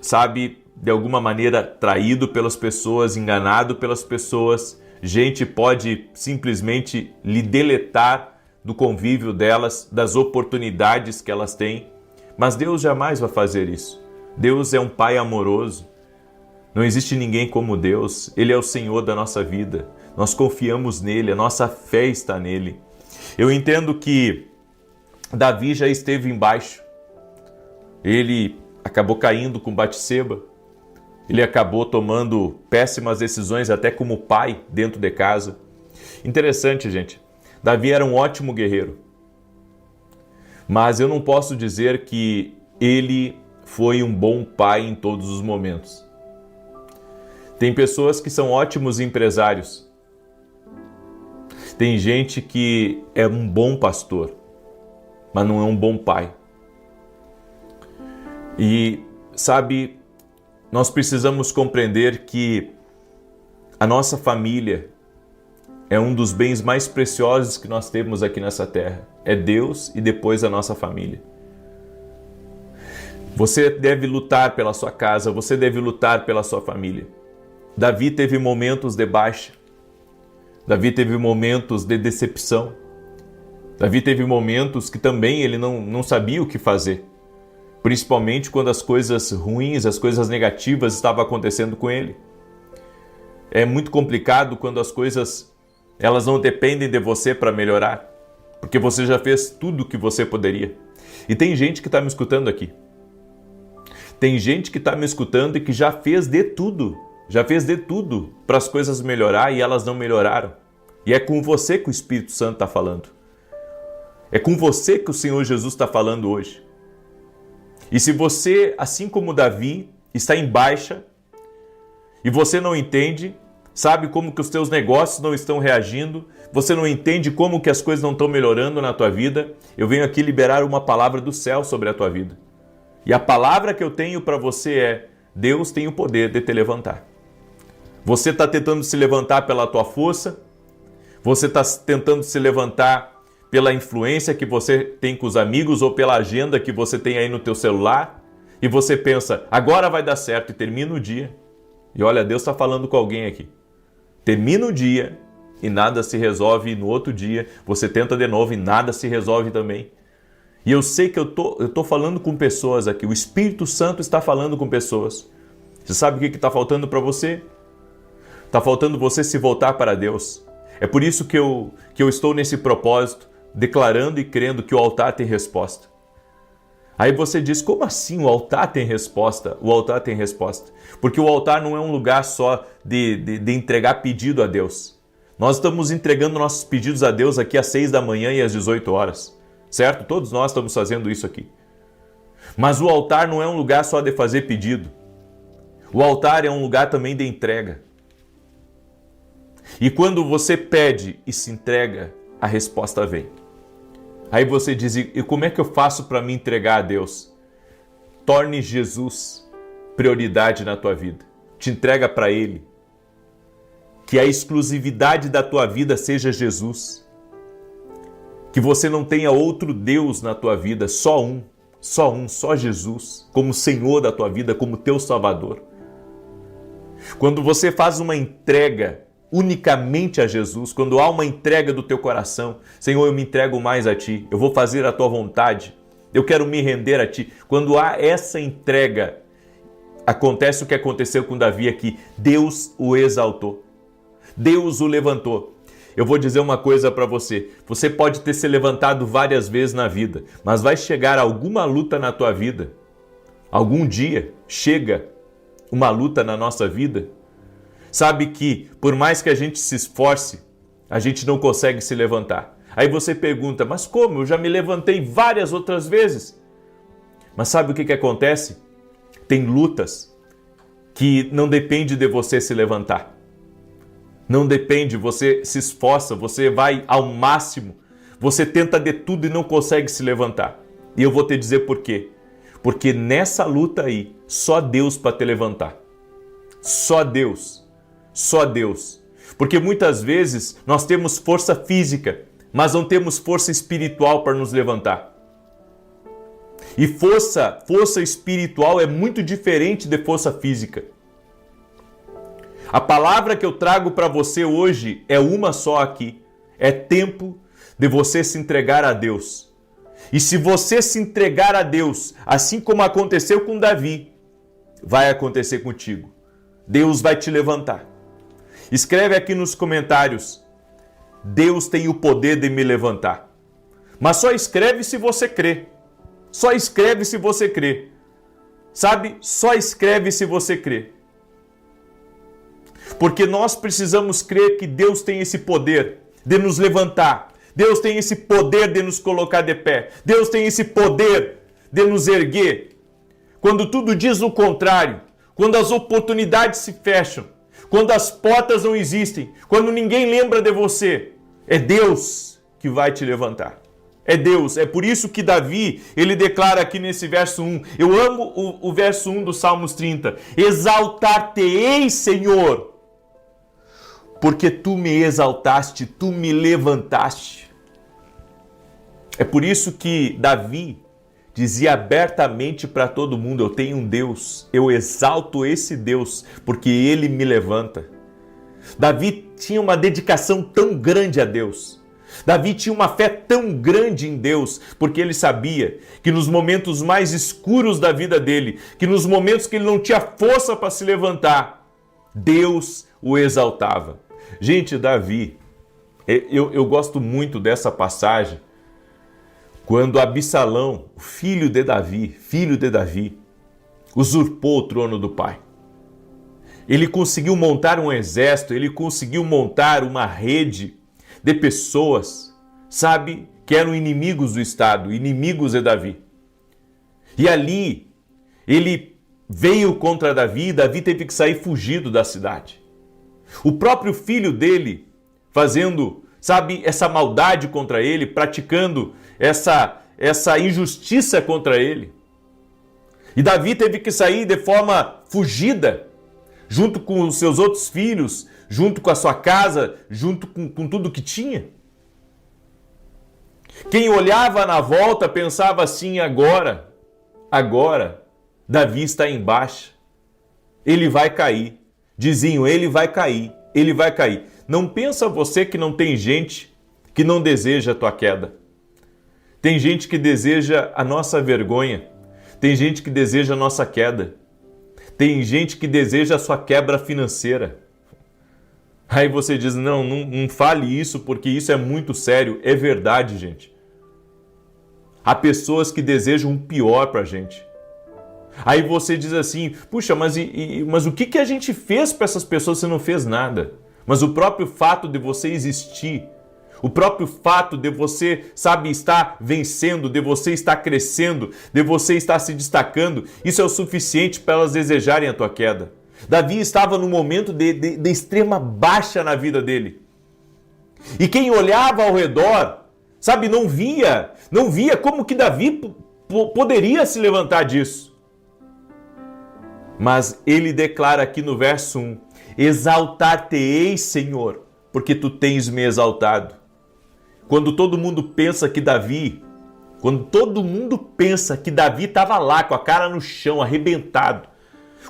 Speaker 1: sabe, de alguma maneira traído pelas pessoas, enganado pelas pessoas, gente pode simplesmente lhe deletar do convívio delas, das oportunidades que elas têm, mas Deus jamais vai fazer isso. Deus é um Pai amoroso. Não existe ninguém como Deus. Ele é o Senhor da nossa vida. Nós confiamos nele, a nossa fé está nele. Eu entendo que Davi já esteve embaixo. Ele acabou caindo com Batseba. Ele acabou tomando péssimas decisões até como pai dentro de casa. Interessante, gente. Davi era um ótimo guerreiro. Mas eu não posso dizer que ele foi um bom pai em todos os momentos. Tem pessoas que são ótimos empresários, Tem gente que é um bom pastor, mas não é um bom pai. E, sabe, nós precisamos compreender que a nossa família é um dos bens mais preciosos que nós temos aqui nessa terra. É Deus e depois a nossa família. Você deve lutar pela sua casa, você deve lutar pela sua família. Davi teve momentos de baixa. Davi teve momentos de decepção. Davi teve momentos que também ele não sabia o que fazer. Principalmente quando as coisas ruins, as coisas negativas estavam acontecendo com ele. É muito complicado quando as coisas elas não dependem de você para melhorar, porque você já fez tudo o que você poderia. E tem gente que está me escutando aqui. Tem gente que está me escutando e que já fez de tudo para as coisas melhorar e elas não melhoraram. E é com você que o Espírito Santo está falando. É com você que o Senhor Jesus está falando hoje. E se você, assim como Davi, está em baixa e você não entende, sabe como que os teus negócios não estão reagindo, você não entende como que as coisas não estão melhorando na tua vida, eu venho aqui liberar uma palavra do céu sobre a tua vida. E a palavra que eu tenho para você é: Deus tem o poder de te levantar. Você está tentando se levantar pela tua força, você está tentando se levantar pela influência que você tem com os amigos ou pela agenda que você tem aí no teu celular, e você pensa, agora vai dar certo, e termina o dia. E olha, Deus está falando com alguém aqui. Termina o dia e nada se resolve, e no outro dia você tenta de novo e nada se resolve também. E eu sei que eu tô falando com pessoas aqui, o Espírito Santo está falando com pessoas. Você sabe o que está faltando para você? Está faltando você se voltar para Deus. É por isso que eu estou nesse propósito, declarando e crendo que o altar tem resposta. Aí você diz, como assim o altar tem resposta? O altar tem resposta. Porque o altar não é um lugar só de entregar pedido a Deus. Nós estamos entregando nossos pedidos a Deus aqui às 6 da manhã e às 18 horas. Certo? Todos nós estamos fazendo isso aqui. Mas o altar não é um lugar só de fazer pedido. O altar é um lugar também de entrega. E quando você pede e se entrega, a resposta vem. Aí você diz, e como é que eu faço para me entregar a Deus? Torne Jesus prioridade na tua vida. Te entrega para Ele. Que a exclusividade da tua vida seja Jesus. Que você não tenha outro Deus na tua vida, só Jesus, como Senhor da tua vida, como teu Salvador. Quando você faz uma entrega unicamente a Jesus, quando há uma entrega do teu coração, Senhor, eu me entrego mais a Ti, eu vou fazer a Tua vontade, eu quero me render a Ti. Quando há essa entrega, acontece o que aconteceu com Davi aqui, Deus o exaltou, Deus o levantou. Eu vou dizer uma coisa para você, você pode ter se levantado várias vezes na vida, mas vai chegar alguma luta na tua vida, algum dia chega uma luta na nossa vida. Sabe que, por mais que a gente se esforce, a gente não consegue se levantar. Aí você pergunta, mas como? Eu já me levantei várias outras vezes. Mas sabe o que acontece? Tem lutas que não depende de você se levantar. Não depende, você se esforça, você vai ao máximo, você tenta de tudo e não consegue se levantar. E eu vou te dizer por quê. Porque nessa luta aí, só Deus para te levantar. Só Deus. Só Deus. Porque muitas vezes nós temos força física, mas não temos força espiritual para nos levantar. E força espiritual é muito diferente de força física. A palavra que eu trago para você hoje é uma só aqui. É tempo de você se entregar a Deus. E se você se entregar a Deus, assim como aconteceu com Davi, vai acontecer contigo. Deus vai te levantar. Escreve aqui nos comentários, Deus tem o poder de me levantar. Mas só escreve se você crê. Só escreve se você crê. Sabe? Só escreve se você crê. Porque nós precisamos crer que Deus tem esse poder de nos levantar. Deus tem esse poder de nos colocar de pé. Deus tem esse poder de nos erguer. Quando tudo diz o contrário, quando as oportunidades se fecham, quando as portas não existem, quando ninguém lembra de você, É Deus que vai te levantar. É Deus. É por isso que Davi, ele declara aqui nesse verso 1. Eu amo o verso 1 do Salmos 30. Exaltar-te-ei, Senhor, porque tu me exaltaste, tu me levantaste. É por isso que Davi dizia abertamente para todo mundo: eu tenho um Deus, eu exalto esse Deus, porque ele me levanta. Davi tinha uma dedicação tão grande a Deus. Davi tinha uma fé tão grande em Deus, porque ele sabia que nos momentos mais escuros da vida dele, que nos momentos que ele não tinha força para se levantar, Deus o exaltava. Gente, Davi, eu gosto muito dessa passagem, quando Absalão, filho de Davi, usurpou o trono do pai. Ele conseguiu montar um exército, ele conseguiu montar uma rede de pessoas, sabe, que eram inimigos do Estado, inimigos de Davi. E ali, ele veio contra Davi e Davi teve que sair fugido da cidade. O próprio filho dele fazendo, sabe, essa maldade contra ele, praticando essa injustiça contra ele. E Davi teve que sair de forma fugida, junto com os seus outros filhos, junto com a sua casa, junto com tudo que tinha. Quem olhava na volta pensava assim: agora, Davi está em baixa. Ele vai cair. Diziam: ele vai cair. Não pensa você que não tem gente que não deseja a tua queda. Tem gente que deseja a nossa vergonha. Tem gente que deseja a nossa queda. Tem gente que deseja a sua quebra financeira. Aí você diz: não fale isso porque isso é muito sério. É verdade, gente. Há pessoas que desejam o pior pra gente. Aí você diz assim: puxa, mas o que a gente fez para essas pessoas? Você não fez nada. Mas o próprio fato de você existir, o próprio fato de você, sabe, estar vencendo, de você estar crescendo, de você estar se destacando, isso é o suficiente para elas desejarem a tua queda. Davi estava num momento de extrema baixa na vida dele. E quem olhava ao redor, sabe, não via como que Davi poderia se levantar disso. Mas ele declara aqui no verso 1: exaltar-te-ei, Senhor, porque tu tens me exaltado. Quando todo mundo pensa que Davi estava lá com a cara no chão, arrebentado,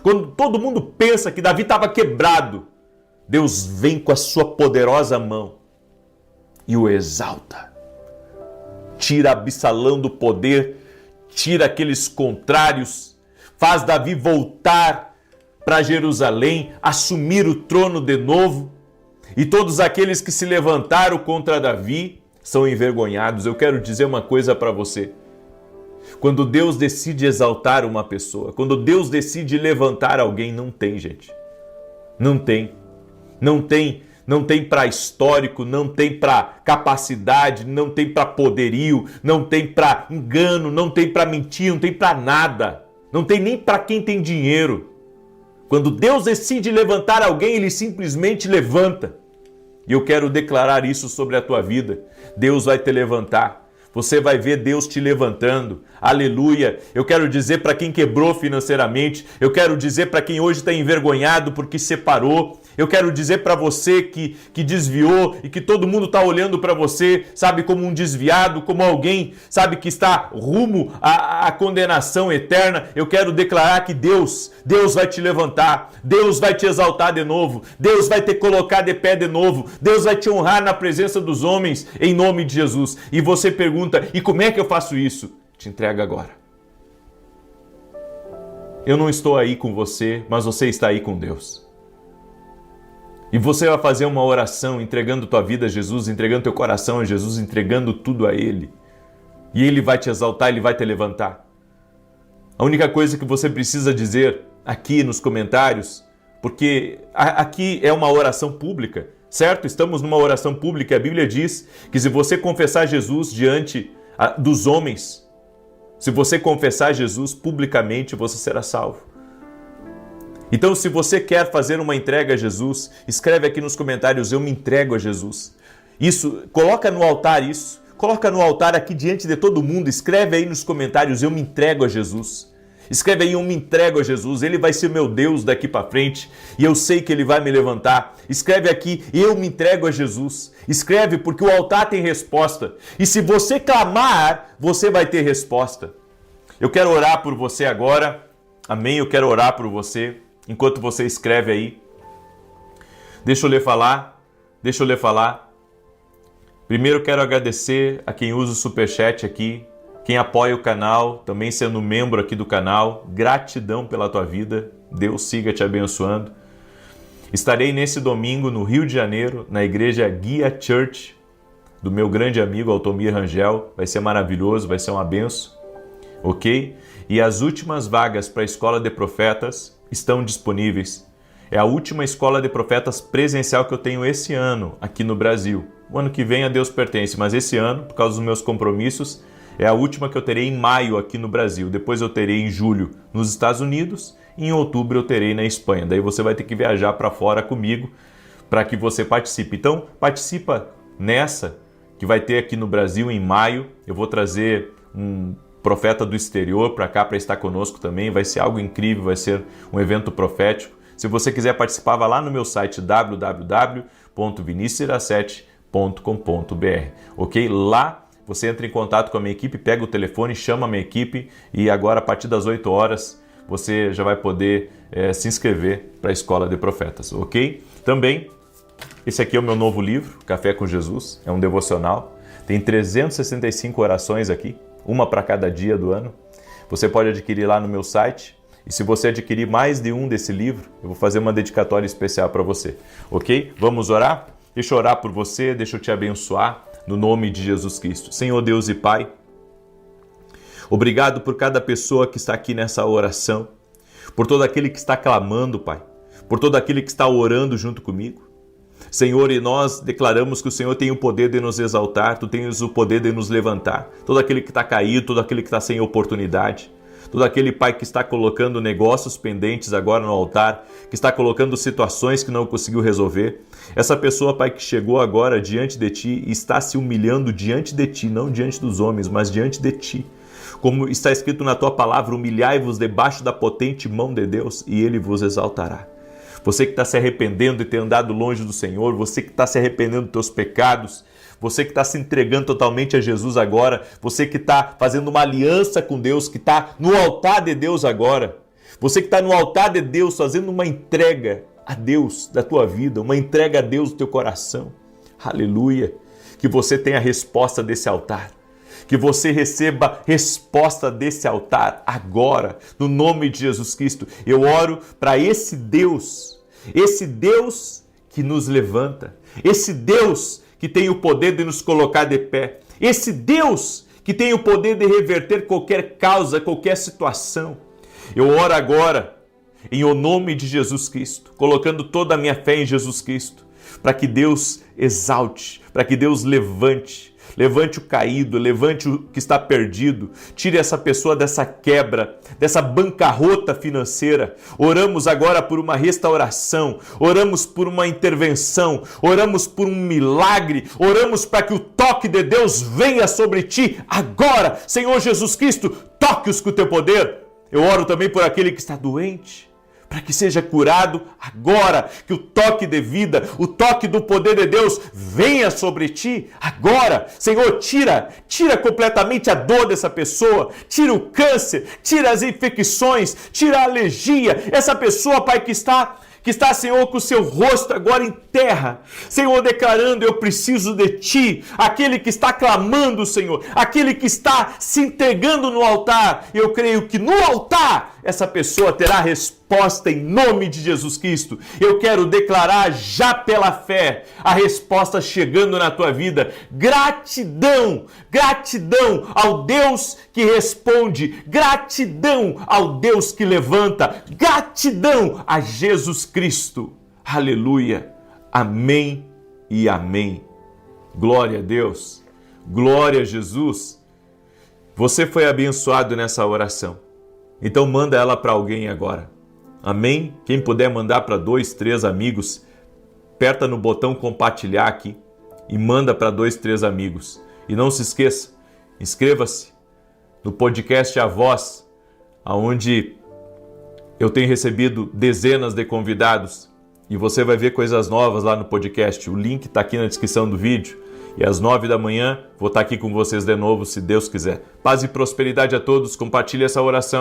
Speaker 1: quando todo mundo pensa que Davi estava quebrado, Deus vem com a sua poderosa mão e o exalta. Tira Absalão do poder, tira aqueles contrários, faz Davi voltar para Jerusalém, assumir o trono de novo, e todos aqueles que se levantaram contra Davi são envergonhados. Eu quero dizer uma coisa para você. Quando Deus decide exaltar uma pessoa, quando Deus decide levantar alguém, não tem, gente. Não tem para histórico, não tem para capacidade, não tem para poderio, não tem para engano, não tem para mentir, não tem para nada. Não tem nem para quem tem dinheiro. Quando Deus decide levantar alguém, Ele simplesmente levanta. E eu quero declarar isso sobre a tua vida. Deus vai te levantar. Você vai ver Deus te levantando. Aleluia! Eu quero dizer para quem quebrou financeiramente, eu quero dizer para quem hoje está envergonhado porque separou, eu quero dizer para você que desviou e que todo mundo está olhando para você, sabe, como um desviado, como alguém, sabe, que está rumo à condenação eterna. Eu quero declarar que Deus vai te levantar, Deus vai te exaltar de novo, Deus vai te colocar de pé de novo, Deus vai te honrar na presença dos homens, em nome de Jesus. E você pergunta: e como é que eu faço isso? Te entrega agora. Eu não estou aí com você, mas você está aí com Deus. E você vai fazer uma oração entregando tua vida a Jesus, entregando teu coração a Jesus, entregando tudo a Ele. E Ele vai te exaltar, Ele vai te levantar. A única coisa que você precisa dizer aqui nos comentários, porque aqui é uma oração pública, certo? Estamos numa oração pública. A Bíblia diz que se você confessar Jesus diante dos homens, se você confessar Jesus publicamente, você será salvo. Então, se você quer fazer uma entrega a Jesus, escreve aqui nos comentários: eu me entrego a Jesus. Isso, coloca no altar isso. Coloca no altar aqui diante de todo mundo. Escreve aí nos comentários, eu me entrego a Jesus. Escreve aí, eu me entrego a Jesus. Ele vai ser meu Deus daqui para frente e eu sei que Ele vai me levantar. Escreve aqui, eu me entrego a Jesus. Escreve, porque o altar tem resposta. E se você clamar, você vai ter resposta. Eu quero orar por você agora. Amém? Eu quero orar por você. Enquanto você escreve aí. Deixa eu lhe falar. Primeiro quero agradecer a quem usa o Superchat aqui, quem apoia o canal, também sendo membro aqui do canal. Gratidão pela tua vida. Deus siga te abençoando. Estarei nesse domingo no Rio de Janeiro, na igreja Guia Church, do meu grande amigo Altomir Rangel. Vai ser maravilhoso, vai ser uma benção. Ok? E as últimas vagas para a Escola de Profetas estão disponíveis. É a última Escola de Profetas presencial que eu tenho esse ano aqui no Brasil. O ano que vem a Deus pertence, mas esse ano, por causa dos meus compromissos, é a última que eu terei em maio aqui no Brasil. Depois eu terei em julho nos Estados Unidos e em outubro eu terei na Espanha. Daí você vai ter que viajar para fora comigo para que você participe. Então, participa nessa que vai ter aqui no Brasil em maio. Eu vou trazer um profeta do exterior para cá para estar conosco também. Vai ser algo incrível, vai ser um evento profético. Se você quiser participar, vá lá no meu site www.vinicius17.com.br, ok? Lá você entra em contato com a minha equipe, pega o telefone, chama a minha equipe e agora a partir das 8 horas você já vai poder se inscrever para a Escola de Profetas, ok? Também, esse aqui é o meu novo livro, Café com Jesus, é um devocional. Tem 365 orações aqui, uma para cada dia do ano. Você pode adquirir lá no meu site. E se você adquirir mais de um desse livro, eu vou fazer uma dedicatória especial para você, ok? Vamos orar? Deixa eu orar por você, deixa eu te abençoar, no nome de Jesus Cristo. Senhor Deus e Pai, obrigado por cada pessoa que está aqui nessa oração, por todo aquele que está clamando, Pai, por todo aquele que está orando junto comigo. Senhor, e nós declaramos que o Senhor tem o poder de nos exaltar, Tu tens o poder de nos levantar. Todo aquele que está caído, todo aquele que está sem oportunidade, todo aquele pai que está colocando negócios pendentes agora no altar, que está colocando situações que não conseguiu resolver. Essa pessoa, Pai, que chegou agora diante de Ti e está se humilhando diante de Ti, não diante dos homens, mas diante de Ti. Como está escrito na Tua palavra, humilhai-vos debaixo da potente mão de Deus e Ele vos exaltará. Você que está se arrependendo de ter andado longe do Senhor, você que está se arrependendo dos teus pecados, você que está se entregando totalmente a Jesus agora, você que está fazendo uma aliança com Deus, que está no altar de Deus agora, você que está no altar de Deus fazendo uma entrega a Deus da tua vida, uma entrega a Deus do teu coração. Aleluia! Que você tenha a resposta desse altar, que você receba resposta desse altar agora, no nome de Jesus Cristo. Eu oro para esse Deus que nos levanta, esse Deus que tem o poder de nos colocar de pé. Esse Deus que tem o poder de reverter qualquer causa, qualquer situação. Eu oro agora, em o nome de Jesus Cristo, colocando toda a minha fé em Jesus Cristo, para que Deus exalte, para que Deus levante o caído, levante o que está perdido, tire essa pessoa dessa quebra, dessa bancarrota financeira. Oramos agora por uma restauração, oramos por uma intervenção, oramos por um milagre, oramos para que o toque de Deus venha sobre ti agora. Senhor Jesus Cristo, toque-os com o teu poder. Eu oro também por aquele que está doente, para que seja curado agora, que o toque de vida, o toque do poder de Deus venha sobre ti agora. Senhor, tira completamente a dor dessa pessoa, tira o câncer, tira as infecções, tira a alergia. Essa pessoa, Pai, que está, Senhor, com o seu rosto agora em terra, Senhor, declarando, eu preciso de Ti, aquele que está clamando, Senhor, aquele que está se entregando no altar. Eu creio que no altar essa pessoa terá resposta em nome de Jesus Cristo. Eu quero declarar já pela fé a resposta chegando na tua vida. Gratidão, gratidão ao Deus que responde, gratidão ao Deus que levanta, gratidão a Jesus Cristo. Aleluia, amém e amém. Glória a Deus, glória a Jesus. Você foi abençoado nessa oração. Então manda ela para alguém agora. Amém? Quem puder mandar para 2, 3 amigos, aperta no botão compartilhar aqui e manda para 2, 3 amigos. E não se esqueça, inscreva-se no podcast A Voz, onde eu tenho recebido dezenas de convidados e você vai ver coisas novas lá no podcast. O link está aqui na descrição do vídeo. E às 9 da manhã vou estar aqui com vocês de novo, se Deus quiser. Paz e prosperidade a todos. Compartilhe essa oração.